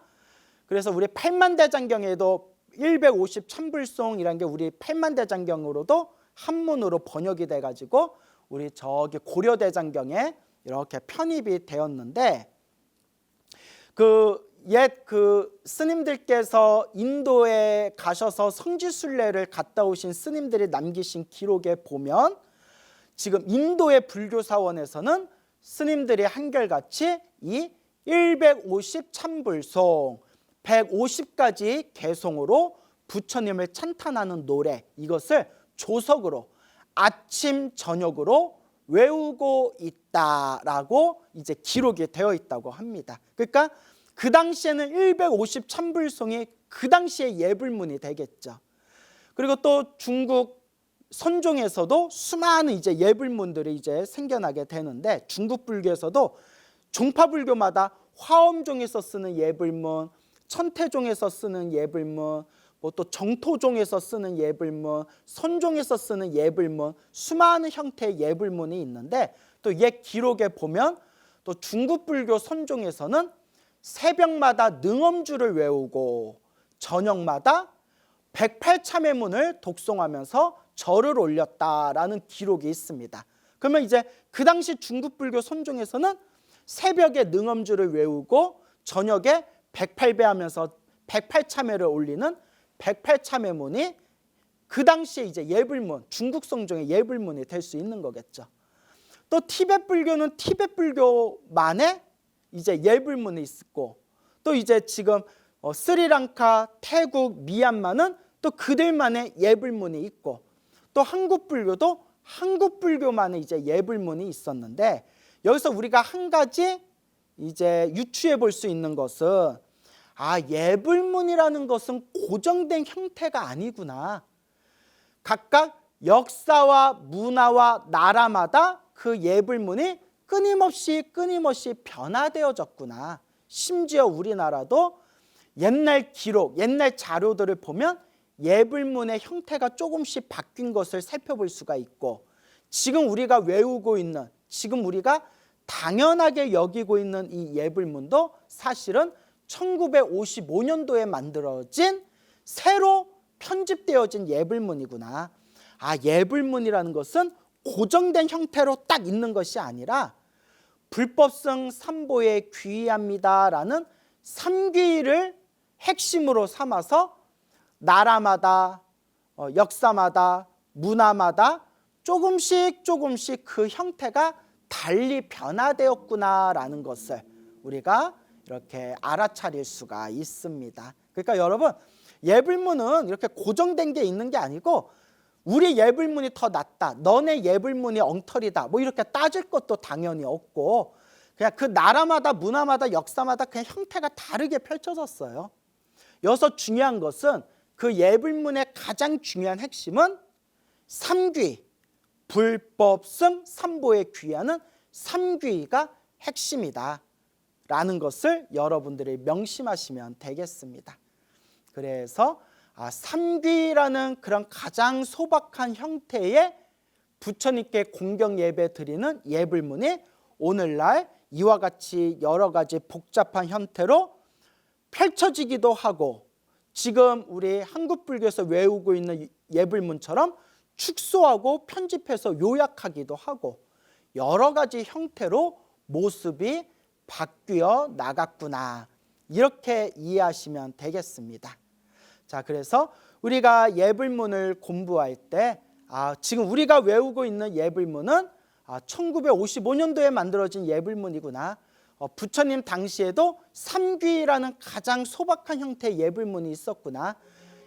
그래서 우리 팔만대장경에도 150 참불송이라는 게 우리 팔만대장경으로도 한문으로 번역이 돼가지고 우리 저기 고려대장경에 이렇게 편입이 되었는데 옛 스님들께서 인도에 가셔서 성지순례를 갔다 오신 스님들이 남기신 기록에 보면 지금 인도의 불교사원에서는 스님들이 한결같이 이 150 참불송 150가지 개송으로 부처님을 찬탄하는 노래 이것을 조석으로 아침 저녁으로 외우고 있다라고 이제 기록이 되어 있다고 합니다. 그러니까 그 당시에는 150 참불송이 그 당시의 예불문이 되겠죠. 그리고 또 중국 선종에서도 수많은 이제 예불문들이 이제 생겨나게 되는데 중국 불교에서도 종파불교마다 화엄종에서 쓰는 예불문, 천태종에서 쓰는 예불문, 뭐 또 정토종에서 쓰는 예불문, 선종에서 쓰는 예불문, 수많은 형태의 예불문이 있는데 또 옛 기록에 보면 또 중국 불교 선종에서는 새벽마다 능엄주를 외우고 저녁마다 108참회문을 독송하면서 절을 올렸다라는 기록이 있습니다. 그러면 이제 그 당시 중국 불교 선종에서는 새벽에 능엄주를 외우고 저녁에 108배 하면서 108참회를 올리는 108참회문이 그 당시에 이제 예불문, 중국 성종의 예불문이 될 수 있는 거겠죠. 또 티베트 불교는 티베트 불교만의 이제 예불문이 있고 또 이제 지금 스리랑카, 태국, 미얀마는 또 그들만의 예불문이 있고 또 한국 불교도 한국 불교만의 이제 예불문이 있었는데 여기서 우리가 한 가지 이제 유추해 볼 수 있는 것은 예불문이라는 것은 고정된 형태가 아니구나. 각각 역사와 문화와 나라마다 그 예불문이 끊임없이 변화되어졌구나. 심지어 우리나라도 옛날 기록, 옛날 자료들을 보면 예불문의 형태가 조금씩 바뀐 것을 살펴볼 수가 있고 지금 우리가 외우고 있는, 지금 우리가 당연하게 여기고 있는 이 예불문도 사실은 1955년도에 만들어진 새로 편집되어진 예불문이구나. 예불문이라는 것은 고정된 형태로 딱 있는 것이 아니라 불법성 삼보에 귀의합니다라는 삼귀를 핵심으로 삼아서 나라마다 역사마다 문화마다 조금씩 그 형태가 달리 변화되었구나라는 것을 우리가 이렇게 알아차릴 수가 있습니다. 그러니까 여러분 예불문은 이렇게 고정된 게 있는 게 아니고 우리 예불문이 더 낫다, 너네 예불문이 엉터리다 뭐 이렇게 따질 것도 당연히 없고 그냥 그 나라마다 문화마다 역사마다 그냥 형태가 다르게 펼쳐졌어요. 여기서 중요한 것은 그 예불문의 가장 중요한 핵심은 삼귀, 불법성 삼보에 귀의하는 삼귀가 핵심이다 라는 것을 여러분들이 명심하시면 되겠습니다. 그래서 삼귀라는 그런 가장 소박한 형태의 부처님께 공경 예배 드리는 예불문이 오늘날 이와 같이 여러 가지 복잡한 형태로 펼쳐지기도 하고 지금 우리 한국 불교에서 외우고 있는 예불문처럼 축소하고 편집해서 요약하기도 하고 여러 가지 형태로 모습이 바뀌어 나갔구나 이렇게 이해하시면 되겠습니다. 자, 그래서 우리가 예불문을 공부할 때 지금 우리가 외우고 있는 예불문은 1955년도에 만들어진 예불문이구나. 부처님 당시에도 삼귀라는 가장 소박한 형태의 예불문이 있었구나.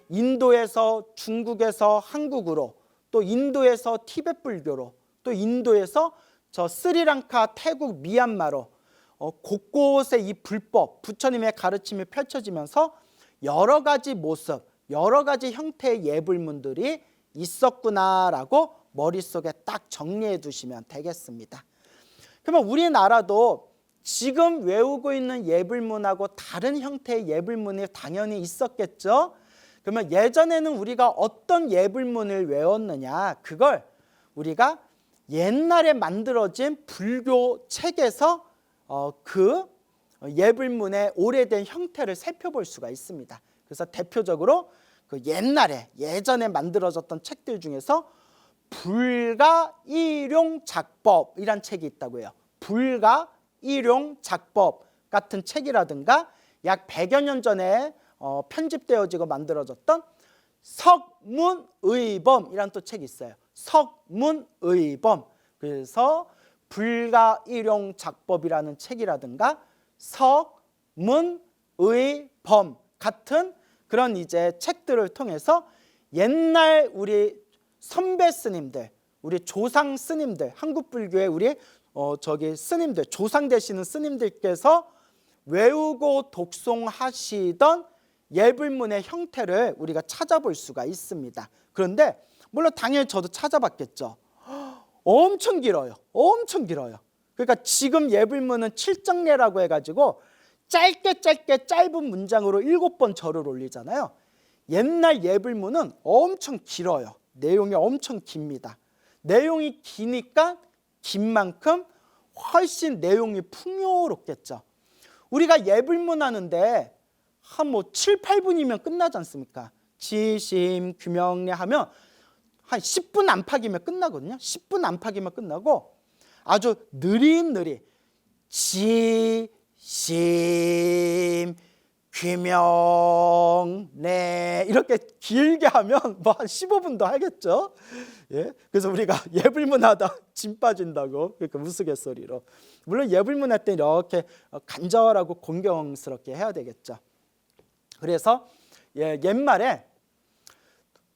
인도에서 중국에서 한국으로 또 인도에서 티베트 불교로 또 인도에서 저 스리랑카, 태국, 미얀마로 곳곳에 이 불법 부처님의 가르침이 펼쳐지면서 여러 가지 모습, 여러 가지 형태의 예불문들이 있었구나라고 머릿속에 딱 정리해 두시면 되겠습니다. 그러면 우리나라도 지금 외우고 있는 예불문하고 다른 형태의 예불문이 당연히 있었겠죠. 그러면 예전에는 우리가 어떤 예불문을 외웠느냐, 그걸 우리가 옛날에 만들어진 불교 책에서 그 예불문의 오래된 형태를 살펴볼 수가 있습니다. 그래서 대표적으로 그 예전에 만들어졌던 책들 중에서 불가일용작법이란 책이 있다고 해요. 불가일용작법 같은 책이라든가 약 100여 년 전에 편집되어지고 만들어졌던 석문의범이란 또 책이 있어요. 석문의범. 그래서 불가일용작법이라는 책이라든가 석문의범 같은 그런 이제 책들을 통해서 옛날 우리 선배 스님들, 우리 조상 스님들, 한국 불교의 우리 스님들, 조상 되시는 스님들께서 외우고 독송하시던 예불문의 형태를 우리가 찾아볼 수가 있습니다. 그런데 물론 당연히 저도 찾아봤겠죠. 엄청 길어요. 엄청 길어요. 그러니까 지금 예불문은 칠정례라고 해가지고 짧게 짧은 문장으로 7번 절을 올리잖아요. 옛날 예불문은 엄청 길어요. 내용이 엄청 깁니다. 내용이 기니까 긴 만큼 훨씬 내용이 풍요롭겠죠. 우리가 예불문 하는데 한 7, 8분이면 끝나지 않습니까? 지심, 규명례 하면 한 10분 안팎이면 끝나거든요. 10분 안팎이면 끝나고 아주 느릿느릿 지심, 규명례 이렇게 길게 하면 뭐 한 15분도 하겠죠. 예? 그래서 우리가 예불문 하다 진 빠진다고 그러니까 우스갯소리로. 물론 예불문 할 때 이렇게 간절하고 공경스럽게 해야 되겠죠. 그래서 옛말에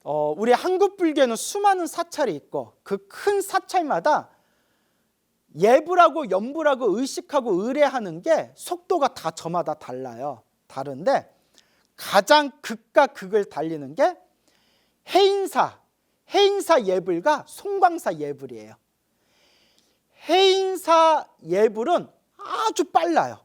우리 한국 불교는 수많은 사찰이 있고 그 큰 사찰마다 예불하고 연불하고 의식하고 의례하는 게 속도가 다 저마다 달라요. 다른데 가장 극과 극을 달리는 게 해인사 예불과 송광사 예불이에요. 해인사 예불은 아주 빨라요.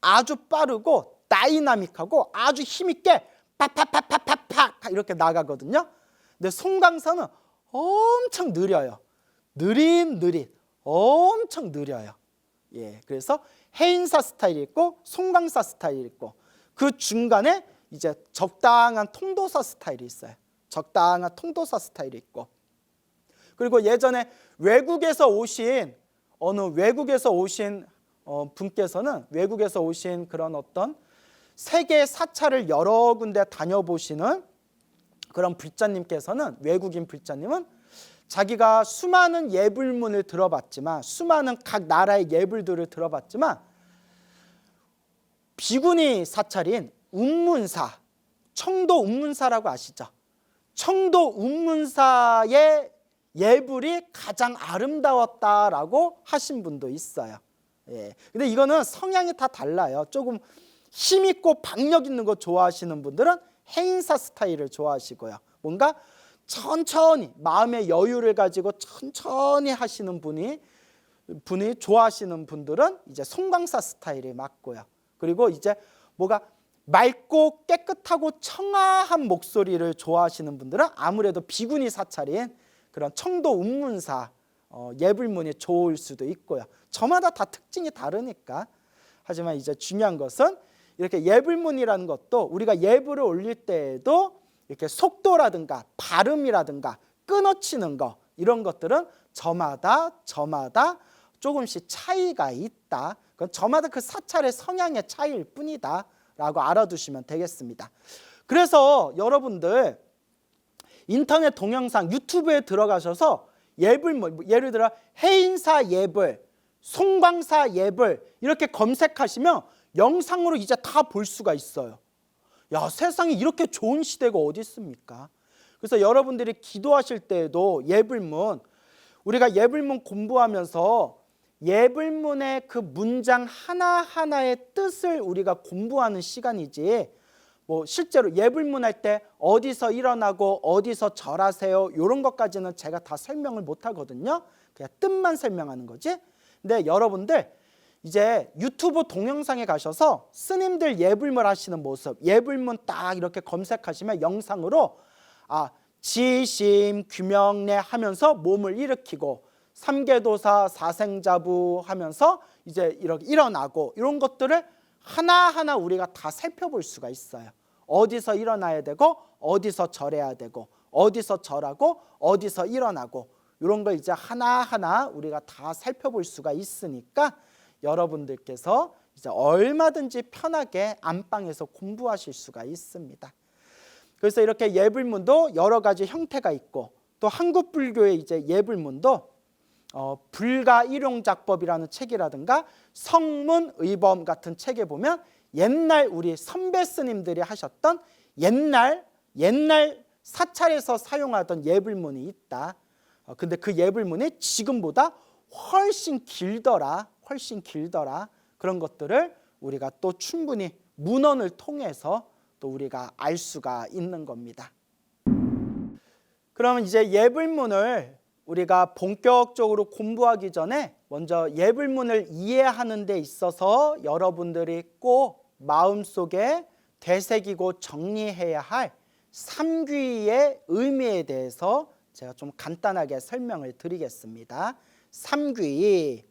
아주 빠르고 다이나믹하고 아주 힘있게 팍팍팍팍팍팍 이렇게 나가거든요. 근데 송광사는 엄청 느려요. 느릿느릿 엄청 느려요. 예, 그래서 해인사 스타일이 있고 송광사 스타일이 있고 그 중간에 이제 적당한 통도사 스타일이 있어요. 적당한 통도사 스타일이 있고 그리고 예전에 외국에서 오신 분께서는 외국에서 오신 그런 어떤 세계 사찰을 여러 군데 다녀보시는 그런 불자님께서는 외국인 불자님은 자기가 수많은 예불문을 들어봤지만 수많은 각 나라의 예불들을 들어봤지만 비구니 사찰인 운문사, 청도 운문사라고 아시죠? 청도 운문사의 예불이 가장 아름다웠다라고 하신 분도 있어요. 예. 근데 이거는 성향이 다 달라요. 조금 힘있고 박력 있는 거 좋아하시는 분들은 해인사 스타일을 좋아하시고요. 뭔가 천천히 마음의 여유를 가지고 천천히 하시는 분이 좋아하시는 분들은 이제 송광사 스타일이 맞고요. 그리고 이제 뭐가 맑고 깨끗하고 청아한 목소리를 좋아하시는 분들은 아무래도 비구니 사찰인 그런 청도 운문사 예불문이 좋을 수도 있고요. 저마다 다 특징이 다르니까. 하지만 이제 중요한 것은 이렇게 예불문이라는 것도 우리가 예불을 올릴 때에도 이렇게 속도라든가 발음이라든가 끊어치는 거 이런 것들은 저마다 조금씩 차이가 있다. 그건 저마다 그 사찰의 성향의 차이일 뿐이다 라고 알아두시면 되겠습니다. 그래서 여러분들 인터넷 동영상 유튜브에 들어가셔서 예불문 예를 들어 해인사 예불, 송광사 예불 이렇게 검색하시면 영상으로 이제 다 볼 수가 있어요. 야, 세상에 이렇게 좋은 시대가 어디 있습니까? 그래서 여러분들이 기도하실 때에도 예불문 우리가 예불문 공부하면서 예불문의 그 문장 하나하나의 뜻을 우리가 공부하는 시간이지 뭐 실제로 예불문 할 때 어디서 일어나고 어디서 절하세요 이런 것까지는 제가 다 설명을 못 하거든요. 그냥 뜻만 설명하는 거지. 근데 여러분들 이제 유튜브 동영상에 가셔서 스님들 예불문 하시는 모습, 예불문 딱 이렇게 검색하시면 영상으로 지심, 귀명례 하면서 몸을 일으키고 삼계도사, 사생자부 하면서 이제 이렇게 일어나고 이런 것들을 하나하나 우리가 다 살펴볼 수가 있어요. 어디서 일어나야 되고 어디서 절해야 되고 어디서 절하고 어디서 일어나고 이런 걸 이제 하나하나 우리가 다 살펴볼 수가 있으니까 여러분들께서 이제 얼마든지 편하게 안방에서 공부하실 수가 있습니다. 그래서 이렇게 예불문도 여러 가지 형태가 있고 또 한국 불교의 이제 예불문도 불가일용작법이라는 책이라든가 성문의범 같은 책에 보면 옛날 우리 선배 스님들이 하셨던 옛날 사찰에서 사용하던 예불문이 있다. 근데 그 예불문이 지금보다 훨씬 길더라. 그런 것들을 우리가 또 충분히 문헌을 통해서 또 우리가 알 수가 있는 겁니다. 그러면 이제 예불문을 우리가 본격적으로 공부하기 전에 먼저 예불문을 이해하는 데 있어서 여러분들이 꼭 마음속에 되새기고 정리해야 할 삼귀의 의미에 대해서 제가 좀 간단하게 설명을 드리겠습니다. 삼귀,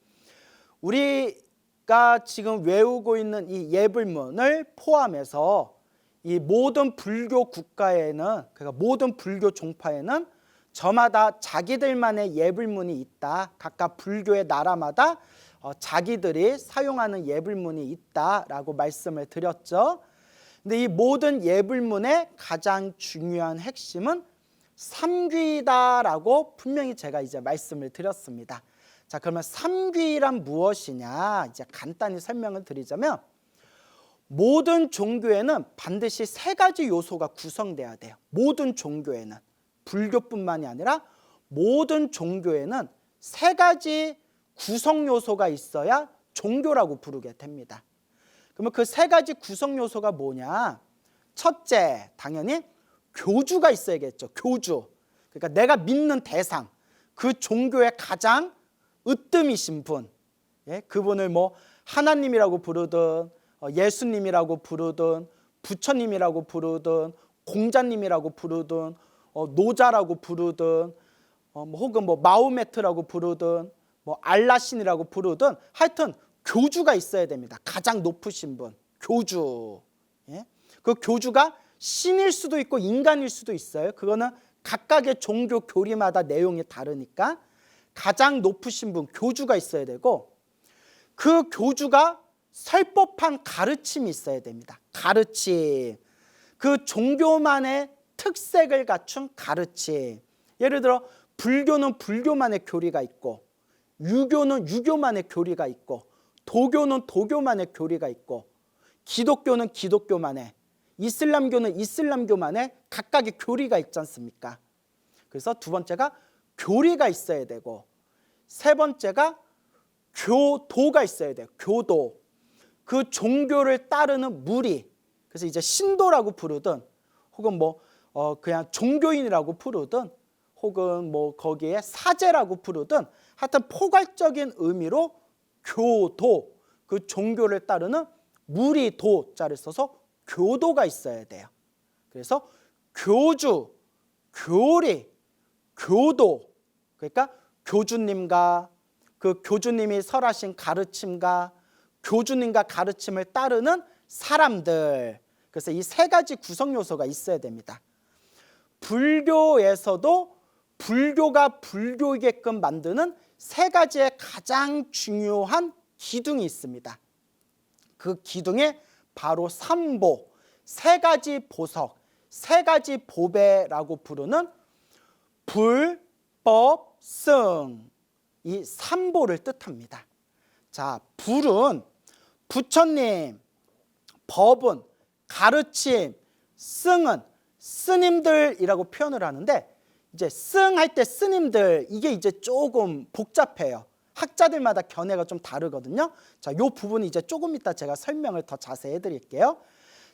우리가 지금 외우고 있는 이 예불문을 포함해서 이 모든 불교 국가에는, 그러니까 모든 불교 종파에는 저마다 자기들만의 예불문이 있다. 각각 불교의 나라마다 자기들이 사용하는 예불문이 있다라고 말씀을 드렸죠. 근데 이 모든 예불문의 가장 중요한 핵심은 삼귀다라고 분명히 제가 이제 말씀을 드렸습니다. 자, 그러면 삼귀란 무엇이냐? 이제 간단히 설명을 드리자면 모든 종교에는 반드시 세 가지 요소가 구성돼야 돼요. 모든 종교에는, 불교뿐만이 아니라 모든 종교에는 세 가지 구성 요소가 있어야 종교라고 부르게 됩니다. 그러면 그 세 가지 구성 요소가 뭐냐? 첫째, 당연히 교주가 있어야겠죠. 교주. 그러니까 내가 믿는 대상, 그 종교의 가장 으뜸이신 분, 그분을 뭐 하나님이라고 부르든 예수님이라고 부르든 부처님이라고 부르든 공자님이라고 부르든 노자라고 부르든 혹은 뭐 마호메트라고 부르든 뭐 알라신이라고 부르든 하여튼 교주가 있어야 됩니다. 가장 높으신 분, 교주. 그 교주가 신일 수도 있고 인간일 수도 있어요. 그거는 각각의 종교 교리마다 내용이 다르니까 가장 높으신 분, 교주가 있어야 되고 그 교주가 설법한 가르침이 있어야 됩니다. 가르침. 그 종교만의 특색을 갖춘 가르침. 예를 들어 불교는 불교만의 교리가 있고 유교는 유교만의 교리가 있고 도교는 도교만의 교리가 있고 기독교는 기독교만의, 이슬람교는 이슬람교만의 각각의 교리가 있지 않습니까? 그래서 두 번째가 교리가 있어야 되고 세 번째가 교도가 있어야 돼요. 교도. 그 종교를 따르는 무리. 그래서 이제 신도라고 부르든 혹은 뭐 그냥 종교인이라고 부르든 혹은 뭐 거기에 사제라고 부르든 하여튼 포괄적인 의미로 교도, 그 종교를 따르는 무리 도자를 써서 교도가 있어야 돼요. 그래서 교주, 교리, 교도, 그러니까 교주님과 그 교주님이 설하신 가르침과 교주님과 가르침을 따르는 사람들. 그래서 이 세 가지 구성 요소가 있어야 됩니다. 불교에서도 불교가 불교이게끔 만드는 세 가지의 가장 중요한 기둥이 있습니다. 그 기둥에 바로 삼보, 세 가지 보석, 세 가지 보배라고 부르는 불, 법, 승, 이 삼보를 뜻합니다. 자, 불은 부처님, 법은 가르침, 승은 스님들이라고 표현을 하는데 이제 승할 때 스님들 이게 이제 조금 복잡해요. 학자들마다 견해가 좀 다르거든요. 자, 이 부분이 이제 조금 이따 제가 설명을 더 자세히 해드릴게요.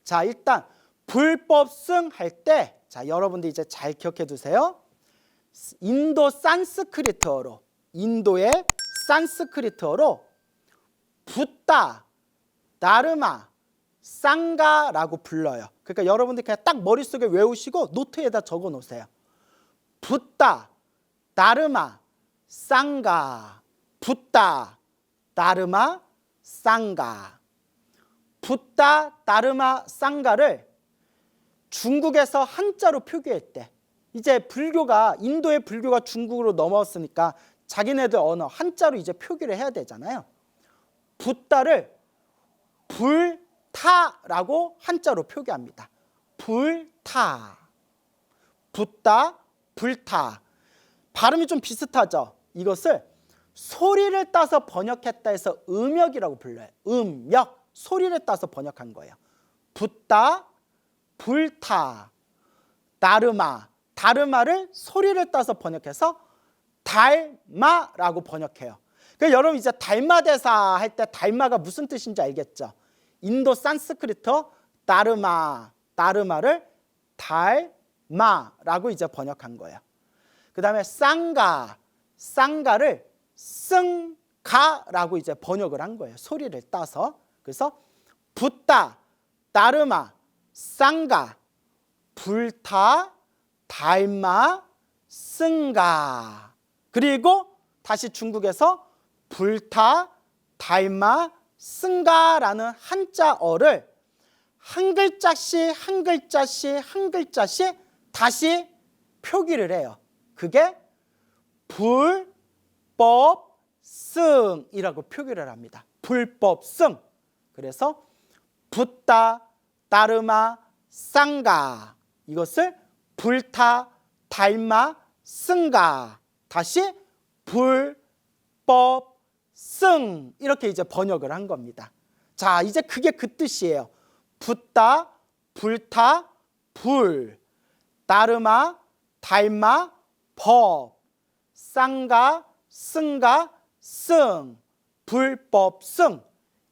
자, 일단 불법승 할 때, 자, 여러분들 이제 잘 기억해 두세요. 인도 산스크리트어로, 인도의 산스크리트어로 붓다, 나르마, 쌍가라고 불러요. 그러니까 여러분들 그냥 딱 머릿속에 외우시고 노트에다 적어 놓으세요. 붓다, 나르마, 쌍가. 붓다, 나르마, 쌍가. 붓다, 나르마, 쌍가를 중국에서 한자로 표기했대. 이제 불교가, 인도의 불교가 중국으로 넘어왔으니까 자기네들 언어 한자로 이제 표기를 해야 되잖아요. 붓다를 불타라고 한자로 표기합니다. 불타. 붓다, 불타. 발음이 좀 비슷하죠. 이것을 소리를 따서 번역했다 해서 음역이라고 불러요. 음역. 소리를 따서 번역한 거예요. 붓다, 불타. 나르마. 다르마를 소리를 따서 번역해서 달마라고 번역해요. 그러니까 여러분 이제 달마대사 할 때 달마가 무슨 뜻인지 알겠죠? 인도 산스크리트 다르마, 다르마를 달마라고 이제 번역한 거예요. 그 다음에 쌍가, 쌍가를 승가라고 이제 번역을 한 거예요. 소리를 따서. 그래서 붓다, 다르마, 쌍가, 불타, 달마, 승가. 그리고 다시 중국에서 불타, 달마, 승가라는 한자어를 한 글자씩 한 글자씩 한 글자씩 다시 표기를 해요. 그게 불법승이라고 표기를 합니다. 불법승. 그래서 붓다, 다르마, 쌍가. 이것을 불타, 달마, 승가. 다시 불법승. 이렇게 이제 번역을 한 겁니다. 자, 이제 그게 그 뜻이에요. 붓다, 불타, 불. 다르마, 달마, 법. 쌍가, 승가, 승. 불법승.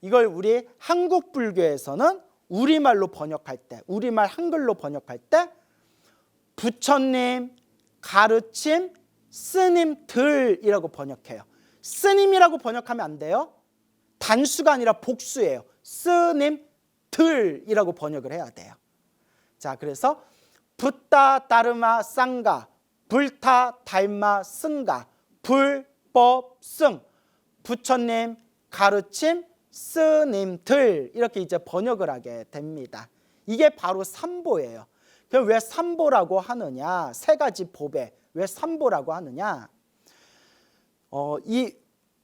이걸 우리 한국 불교에서는 우리말로 번역할 때, 우리말 한글로 번역할 때 부처님, 가르침, 스님들이라고 번역해요. 스님이라고 번역하면 안 돼요. 단수가 아니라 복수예요. 스님들이라고 번역을 해야 돼요. 자, 그래서 붓다, 다르마, 쌍가, 불타, 달마, 승가, 불법승, 부처님, 가르침, 스님들 이렇게 이제 번역을 하게 됩니다. 이게 바로 삼보예요. 그럼 왜 삼보라고 하느냐? 세 가지 보배. 왜 삼보라고 하느냐? 이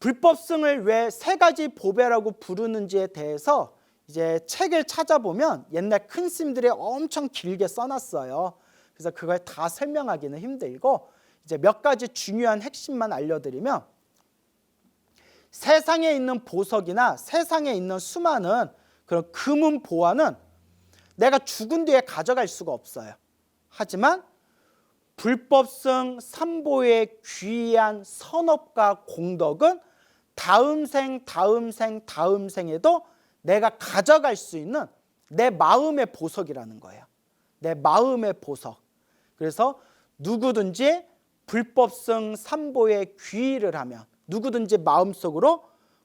불법승을 왜 세 가지 보배라고 부르는지에 대해서 이제 책을 찾아보면 옛날 큰 스님들이 엄청 길게 써놨어요. 그래서 그걸 다 설명하기는 힘들고 이제 몇 가지 중요한 핵심만 알려드리면, 세상에 있는 보석이나 세상에 있는 수많은 그런 금은 보화는 내가 죽은 뒤에 가져갈 수가 없어요. 하지만 불법승 삼보의 귀한 선업과 공덕은 다음 생, 다음 생, 다음 생에도 내가 가져갈 수 있는 내 마음의 보석이라는 거예요. 내 마음의 보석. 그래서 누구든지 불법승 삼보에 귀의를 하면, 누구든지 마음속으로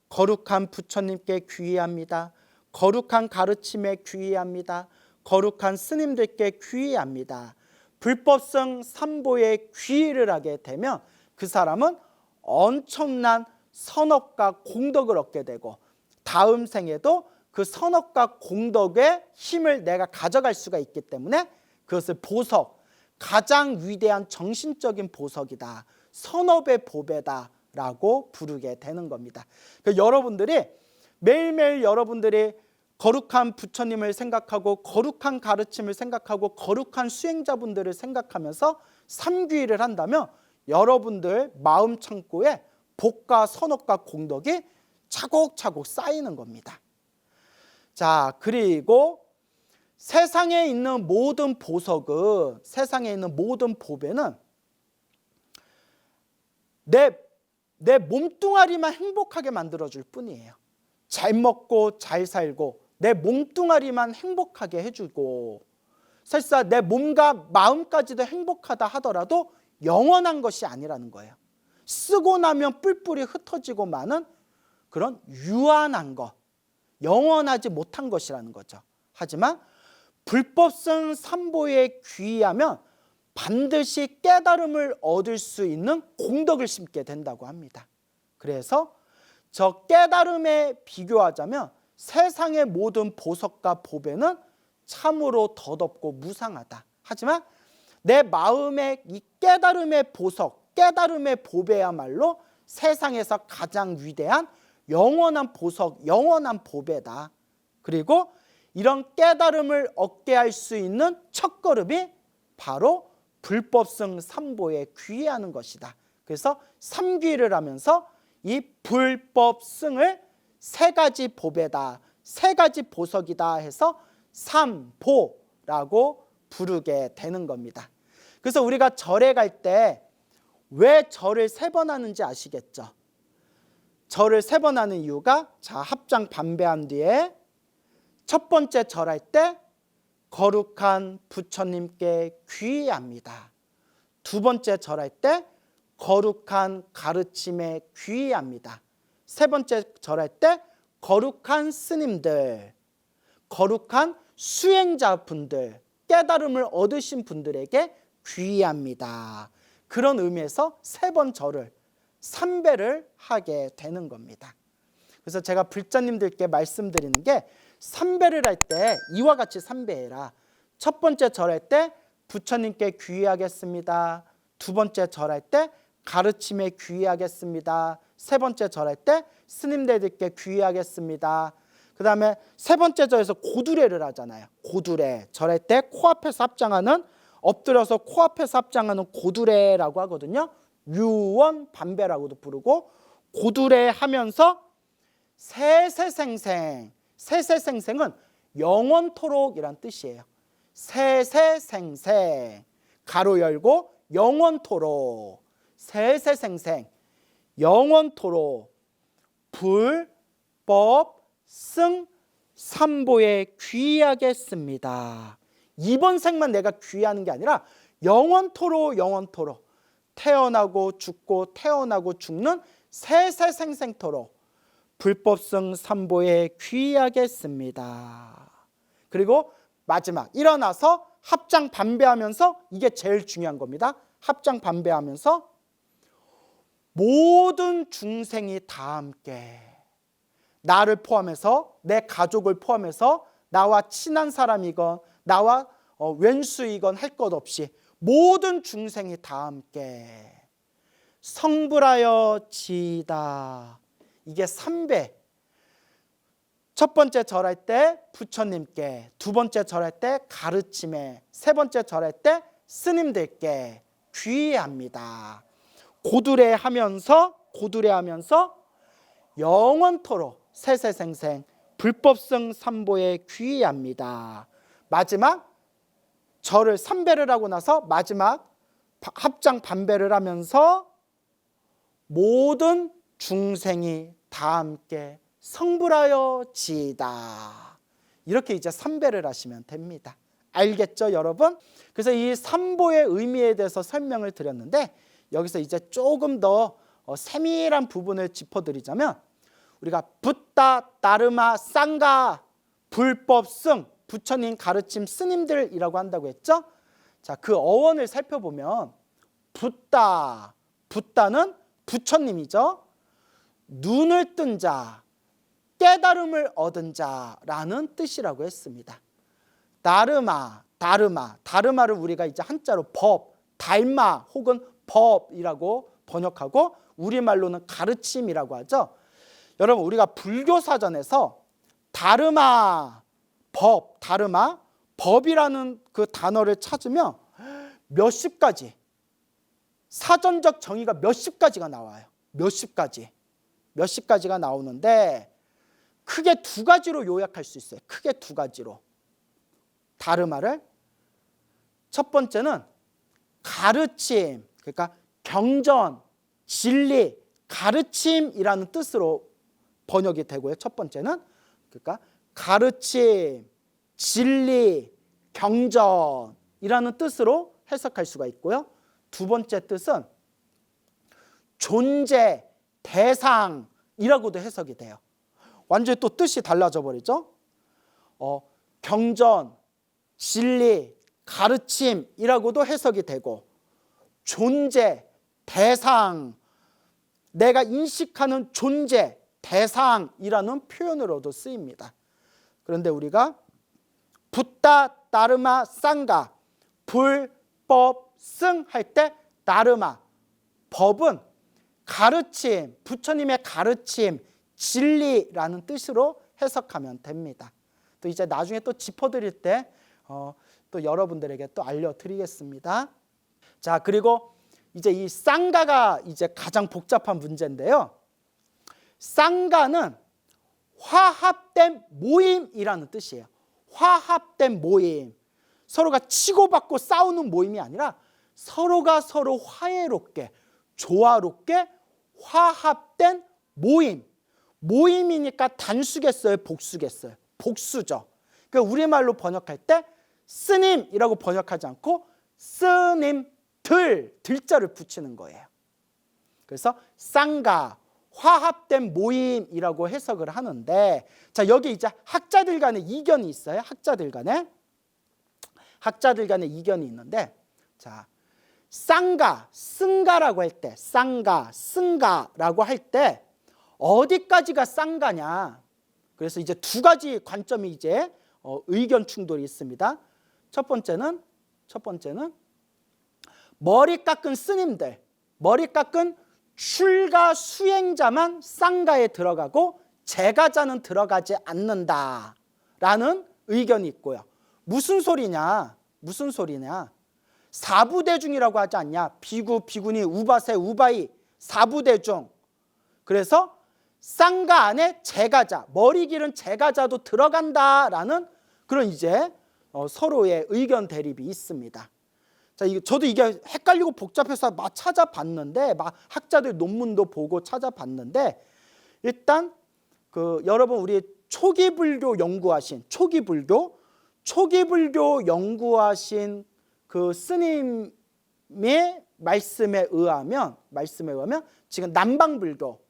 거룩한 부처님께 귀의합니다. 거룩한 가르침에 귀의합니다. 거룩한 스님들께 귀의합니다. 불법성 삼보에 귀의를 하게 되면 그 사람은 엄청난 선업과 공덕을 얻게 되고, 다음 생에도 그 선업과 공덕의 힘을 내가 가져갈 수가 있기 때문에 그것을 보석, 가장 위대한 정신적인 보석이다, 선업의 보배다라고 부르게 되는 겁니다. 그러니까 여러분들이 매일매일 여러분들이 거룩한 부처님을 생각하고 거룩한 가르침을 생각하고 거룩한 수행자분들을 생각하면서 삼귀를 한다면 여러분들 마음 창고에 복과 선업과 공덕이 차곡차곡 쌓이는 겁니다. 자, 그리고 세상에 있는 모든 보석은, 세상에 있는 모든 보배는 내 몸뚱아리만 행복하게 만들어줄 뿐이에요. 잘 먹고 잘 살고 내 몸뚱아리만 행복하게 해주고, 설사 내 몸과 마음까지도 행복하다 하더라도 영원한 것이 아니라는 거예요. 쓰고 나면 뿔뿔이 흩어지고 마는 그런 유한한 것, 영원하지 못한 것이라는 거죠. 하지만 불법성 삼보에 귀의하면 반드시 깨달음을 얻을 수 있는 공덕을 심게 된다고 합니다. 그래서 저 깨달음에 비교하자면 세상의 모든 보석과 보배는 참으로 덧없고 무상하다. 하지만 내 마음의 이 깨달음의 보석, 깨달음의 보배야말로 세상에서 가장 위대한 영원한 보석, 영원한 보배다. 그리고 이런 깨달음을 얻게 할 수 있는 첫걸음이 바로 불법성 삼보에 귀의하는 것이다. 그래서 삼귀를 하면서 이 불법성을 세 가지 보배다, 세 가지 보석이다 해서 삼보라고 부르게 되는 겁니다. 그래서 우리가 절에 갈 때 왜 절을 세 번 하는지 아시겠죠? 절을 세 번 하는 이유가, 자, 합장 반배한 뒤에 첫 번째 절할 때 거룩한 부처님께 귀의합니다. 두 번째 절할 때 거룩한 가르침에 귀의합니다. 세 번째 절할 때 거룩한 스님들, 거룩한 수행자분들, 깨달음을 얻으신 분들에게 귀의합니다. 그런 의미에서 세 번 절을, 삼배를 하게 되는 겁니다. 그래서 제가 불자님들께 말씀드리는 게, 삼배를 할 때 이와 같이 삼배해라. 첫 번째 절할 때 부처님께 귀의하겠습니다. 두 번째 절할 때 가르침에 귀의하겠습니다. 세 번째 절할 때 스님들께 귀의하겠습니다. 그 다음에 세 번째 절에서 고두례를 하잖아요. 고두례 절할 때 코앞에서 합장하는, 엎드려서 코앞에서 합장하는 고두례라고 하거든요. 유원 반배라고도 부르고, 고두례 하면서 세세생생, 세세생생은 영원토록이란 뜻이에요. 세세생생, 가로 열고 영원토록, 세세생생, 영원토록, 불법 승 삼보에 귀의하겠습니다. 이번 생만 내가 귀의하는 게 아니라 영원토록, 영원토록, 태어나고 죽고 태어나고 죽는 세세생생토록 불법성 삼보에 귀의하겠습니다. 그리고 마지막, 일어나서 합장 반배하면서, 이게 제일 중요한 겁니다. 합장 반배하면서 모든 중생이 다 함께, 나를 포함해서, 내 가족을 포함해서, 나와 친한 사람이건 나와 왼수이건 할 것 없이 모든 중생이 다 함께 성불하여 지이다. 이게 삼배. 첫 번째 절할 때 부처님께, 두 번째 절할 때 가르침에, 세 번째 절할 때 스님들께 귀의합니다. 고두례하면서 영원토록 세세생생 불법성 삼보에 귀의합니다. 마지막 절을 삼배를 하고 나서 마지막 합장 반배를 하면서 모든 중생이 다 함께 성불하여 지이다. 이렇게 이제 삼배를 하시면 됩니다. 알겠죠, 여러분? 그래서 이 삼보의 의미에 대해서 설명을 드렸는데, 여기서 이제 조금 더 세밀한 부분을 짚어드리자면, 우리가 붓다, 다르마, 쌍가, 불법승, 부처님 가르침 스님들이라고 한다고 했죠? 자, 그 어원을 살펴보면 붓다, 붓다는 부처님이죠. 눈을 뜬 자, 깨달음을 얻은 자라는 뜻이라고 했습니다. 다르마, 다르마를 우리가 이제 한자로 법, 달마 혹은 법이라고 번역하고 우리말로는 가르침이라고 하죠. 여러분, 우리가 불교 사전에서 다르마, 법, 다르마, 법이라는 그 단어를 찾으면 몇십 가지, 사전적 정의가 몇십 가지가 나와요. 몇십 가지가 나오는데 크게 두 가지로 요약할 수 있어요. 크게 두 가지로. 다르마를 첫 번째는 가르침, 그러니까 경전, 진리, 가르침이라는 뜻으로 번역이 되고요. 첫 번째는 그러니까 가르침, 진리, 경전이라는 뜻으로 해석할 수가 있고요. 두 번째 뜻은 존재, 대상이라는 이라고도 해석이 돼요. 완전히 또 뜻이 달라져 버리죠. 경전, 진리, 가르침이라고도 해석이 되고, 존재, 대상, 내가 인식하는 존재, 대상이라는 표현으로도 쓰입니다. 그런데 우리가 붓다, 다르마, 쌍가, 불법, 승 할 때 다르마, 법은 가르침, 부처님의 가르침, 진리라는 뜻으로 해석하면 됩니다. 또 이제 나중에 또 짚어드릴 때 또 여러분들에게 또 알려드리겠습니다. 자, 그리고 이제 이 쌍가가 이제 가장 복잡한 문제인데요. 쌍가는 화합된 모임이라는 뜻이에요. 화합된 모임. 서로가 치고받고 싸우는 모임이 아니라 서로가 서로 화해롭게, 조화롭게 화합된 모임. 모임이니까 단수겠어요, 복수겠어요? 복수죠. 그러니까 우리말로 번역할 때 스님이라고 번역하지 않고 스님들, 들자를 붙이는 거예요. 그래서 쌍가, 화합된 모임이라고 해석을 하는데, 자, 여기 이제 학자들 간에 이견이 있어요. 학자들 간에 이견이 있는데, 자, 쌍가, 승가라고 할 때, 쌍가, 승가라고 할 때 어디까지가 쌍가냐? 그래서 이제 두 가지 관점이 이제 의견 충돌이 있습니다. 첫 번째는 머리 깎은 스님들, 머리 깎은 출가 수행자만 쌍가에 들어가고 제가자는 들어가지 않는다라는 의견이 있고요. 무슨 소리냐? 사부대중이라고 하지 않냐? 비구, 비구니, 우바세, 우바이, 사부대중. 그래서 쌍가 안에 제가자, 머리 기른 제가자도 들어간다라는 그런 이제 서로의 의견 대립이 있습니다. 자, 저도 이게 헷갈리고 복잡해서 막 찾아봤는데, 막 학자들 논문도 보고 찾아봤는데, 일단 여러분 우리 초기 불교 연구하신 그 스님의 말씀에 의하면 지금 남방불교,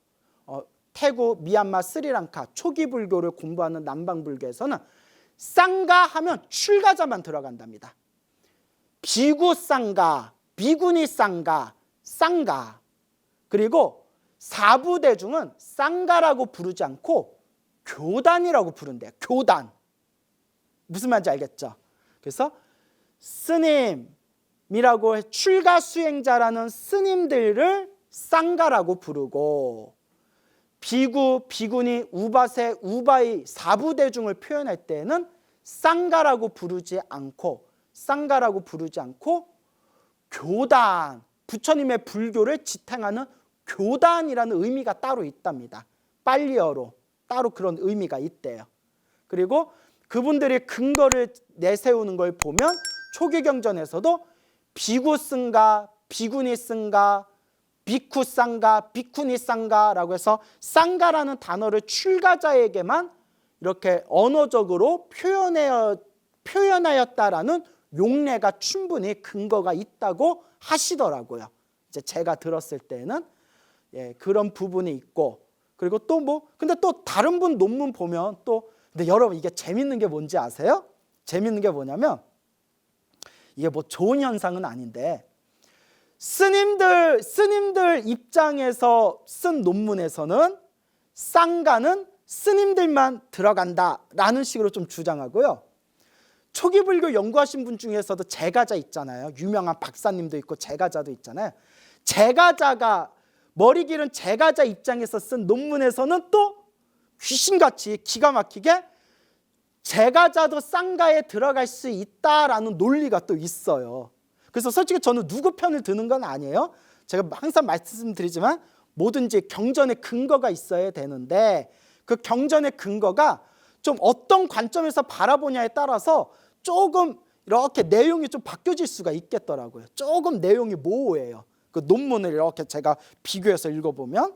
태국, 미얀마, 스리랑카 초기 불교를 공부하는 남방불교에서는 쌍가 하면 출가자만 들어간답니다. 비구 쌍가, 비구니 쌍가, 쌍가. 그리고 사부대중은 쌍가라고 부르지 않고 교단이라고 부른대요. 교단. 무슨 말인지 알겠죠? 그래서 스님이라고 출가 수행자라는 스님들을 쌍가라고 부르고, 비구, 비구니, 우바세, 우바이, 사부대중을 표현할 때는 쌍가라고 부르지 않고 교단, 부처님의 불교를 지탱하는 교단이라는 의미가 따로 있답니다. 빨리어로 따로 그런 의미가 있대요. 그리고 그분들이 근거를 내세우는 걸 보면 초기 경전에서도 비구 쓴가, 비구니 쓴가, 비쿠 쌍가, 비쿠니 쌍가라고 해서 쌍가라는 단어를 출가자에게만 이렇게 언어적으로 표현하였다라는 용례가 충분히 근거가 있다고 하시더라고요. 이제 제가 들었을 때는 그런 부분이 있고, 그리고 또 근데 또 다른 분 논문 보면 근데 여러분 이게 재밌는 게 뭔지 아세요? 재밌는 게 뭐냐면, 이게 좋은 현상은 아닌데, 스님들 입장에서 쓴 논문에서는 쌍가는 스님들만 들어간다라는 식으로 좀 주장하고요. 초기 불교 연구하신 분 중에서도 제가자 있잖아요. 유명한 박사님도 있고 제가자도 있잖아요. 제가자가 머리 기른 제가자 입장에서 쓴 논문에서는 또 귀신같이 기가 막히게 제가자도 쌍가에 들어갈 수 있다라는 논리가 또 있어요. 그래서 솔직히 저는 누구 편을 드는 건 아니에요. 제가 항상 말씀드리지만 뭐든지 경전에 근거가 있어야 되는데, 그 경전의 근거가 좀 어떤 관점에서 바라보냐에 따라서 조금 이렇게 내용이 좀 바뀌어질 수가 있겠더라고요. 조금 내용이 모호해요. 그 논문을 이렇게 제가 비교해서 읽어보면.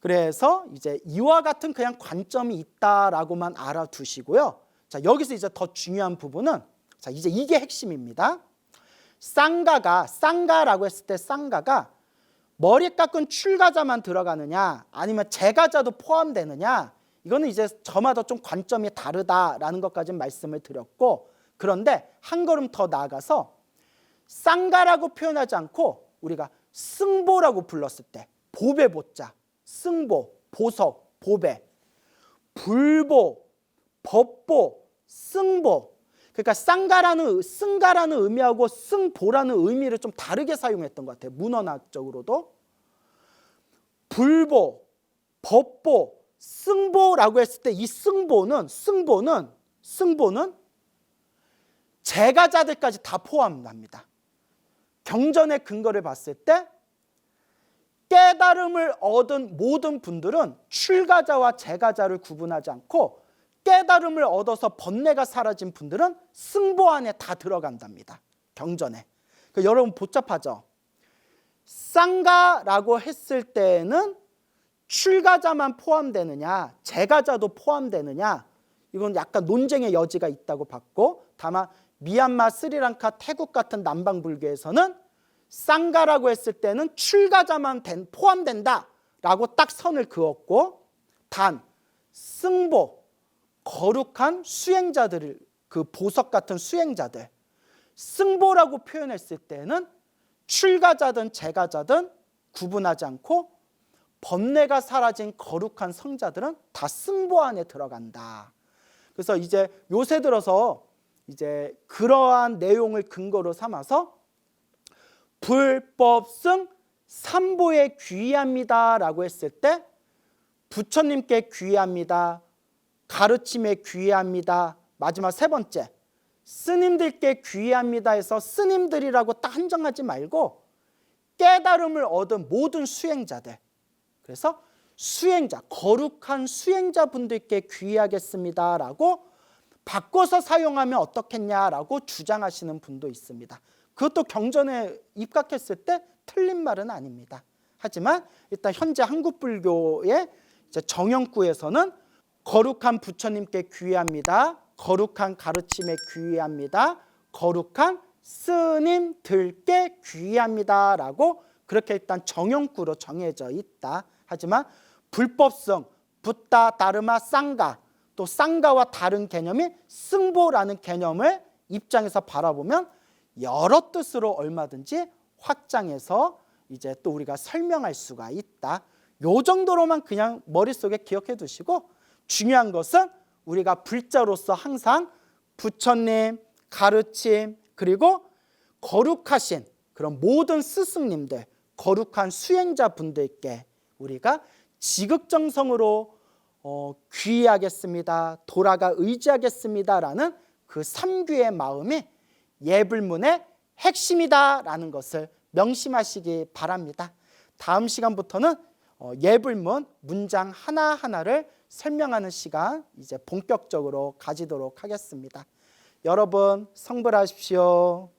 그래서 이제 이와 같은 그냥 관점이 있다라고만 알아두시고요. 자, 여기서 이제 더 중요한 부분은, 자, 이제 이게 핵심입니다. 쌍가라고 했을 때 쌍가가 머리 깎은 출가자만 들어가느냐 아니면 제가자도 포함되느냐, 이거는 이제 저마다 좀 관점이 다르다라는 것까지 말씀을 드렸고, 그런데 한 걸음 더 나아가서 쌍가라고 표현하지 않고 우리가 승보라고 불렀을 때, 보배 보자, 승보, 보석, 보배, 불보, 법보, 승보. 그러니까 승가라는 의미하고 승보라는 의미를 좀 다르게 사용했던 것 같아요. 문헌학적으로도. 불보, 법보, 승보라고 했을 때 이 승보는 제가자들까지 다 포함합니다. 경전의 근거를 봤을 때 깨달음을 얻은 모든 분들은 출가자와 제가자를 구분하지 않고, 깨달음을 얻어서 번뇌가 사라진 분들은 승보 안에 다 들어간답니다. 경전에. 여러분 복잡하죠? 쌍가라고 했을 때는 출가자만 포함되느냐 제가자도 포함되느냐, 이건 약간 논쟁의 여지가 있다고 봤고, 다만 미얀마, 스리랑카, 태국 같은 남방불교에서는 쌍가라고 했을 때는 출가자만 포함된다라고 딱 선을 그었고, 단 승보, 거룩한 수행자들을, 그 보석 같은 수행자들, 승보라고 표현했을 때는 출가자든 제가자든 구분하지 않고 번뇌가 사라진 거룩한 성자들은 다 승보 안에 들어간다. 그래서 이제 요새 들어서 이제 그러한 내용을 근거로 삼아서 불법승 삼보에 귀의합니다라고 했을 때 부처님께 귀의합니다, 가르침에 귀의합니다, 마지막 세 번째 스님들께 귀의합니다 해서 스님들이라고 딱 한정하지 말고 깨달음을 얻은 모든 수행자들, 그래서 수행자, 거룩한 수행자분들께 귀의하겠습니다라고 바꿔서 사용하면 어떻겠냐라고 주장하시는 분도 있습니다. 그것도 경전에 입각했을 때 틀린 말은 아닙니다. 하지만 일단 현재 한국불교의 정형구에서는 거룩한 부처님께 귀의합니다, 거룩한 가르침에 귀의합니다, 거룩한 스님들께 귀의합니다라고 그렇게 일단 정형구로 정해져 있다. 하지만 불법성, 붓다, 다르마, 쌍가, 또 쌍가와 다른 개념인 승보라는 개념을 입장에서 바라보면 여러 뜻으로 얼마든지 확장해서 이제 또 우리가 설명할 수가 있다. 요 정도로만 그냥 머릿속에 기억해 두시고, 중요한 것은 우리가 불자로서 항상 부처님, 가르침, 그리고 거룩하신 그런 모든 스승님들, 거룩한 수행자분들께 우리가 지극정성으로 귀의하겠습니다, 돌아가 의지하겠습니다라는 그 삼귀의 마음이 예불문의 핵심이다라는 것을 명심하시기 바랍니다. 다음 시간부터는 예불문 문장 하나하나를 설명하는 시간 이제 본격적으로 가지도록 하겠습니다. 여러분 성불하십시오.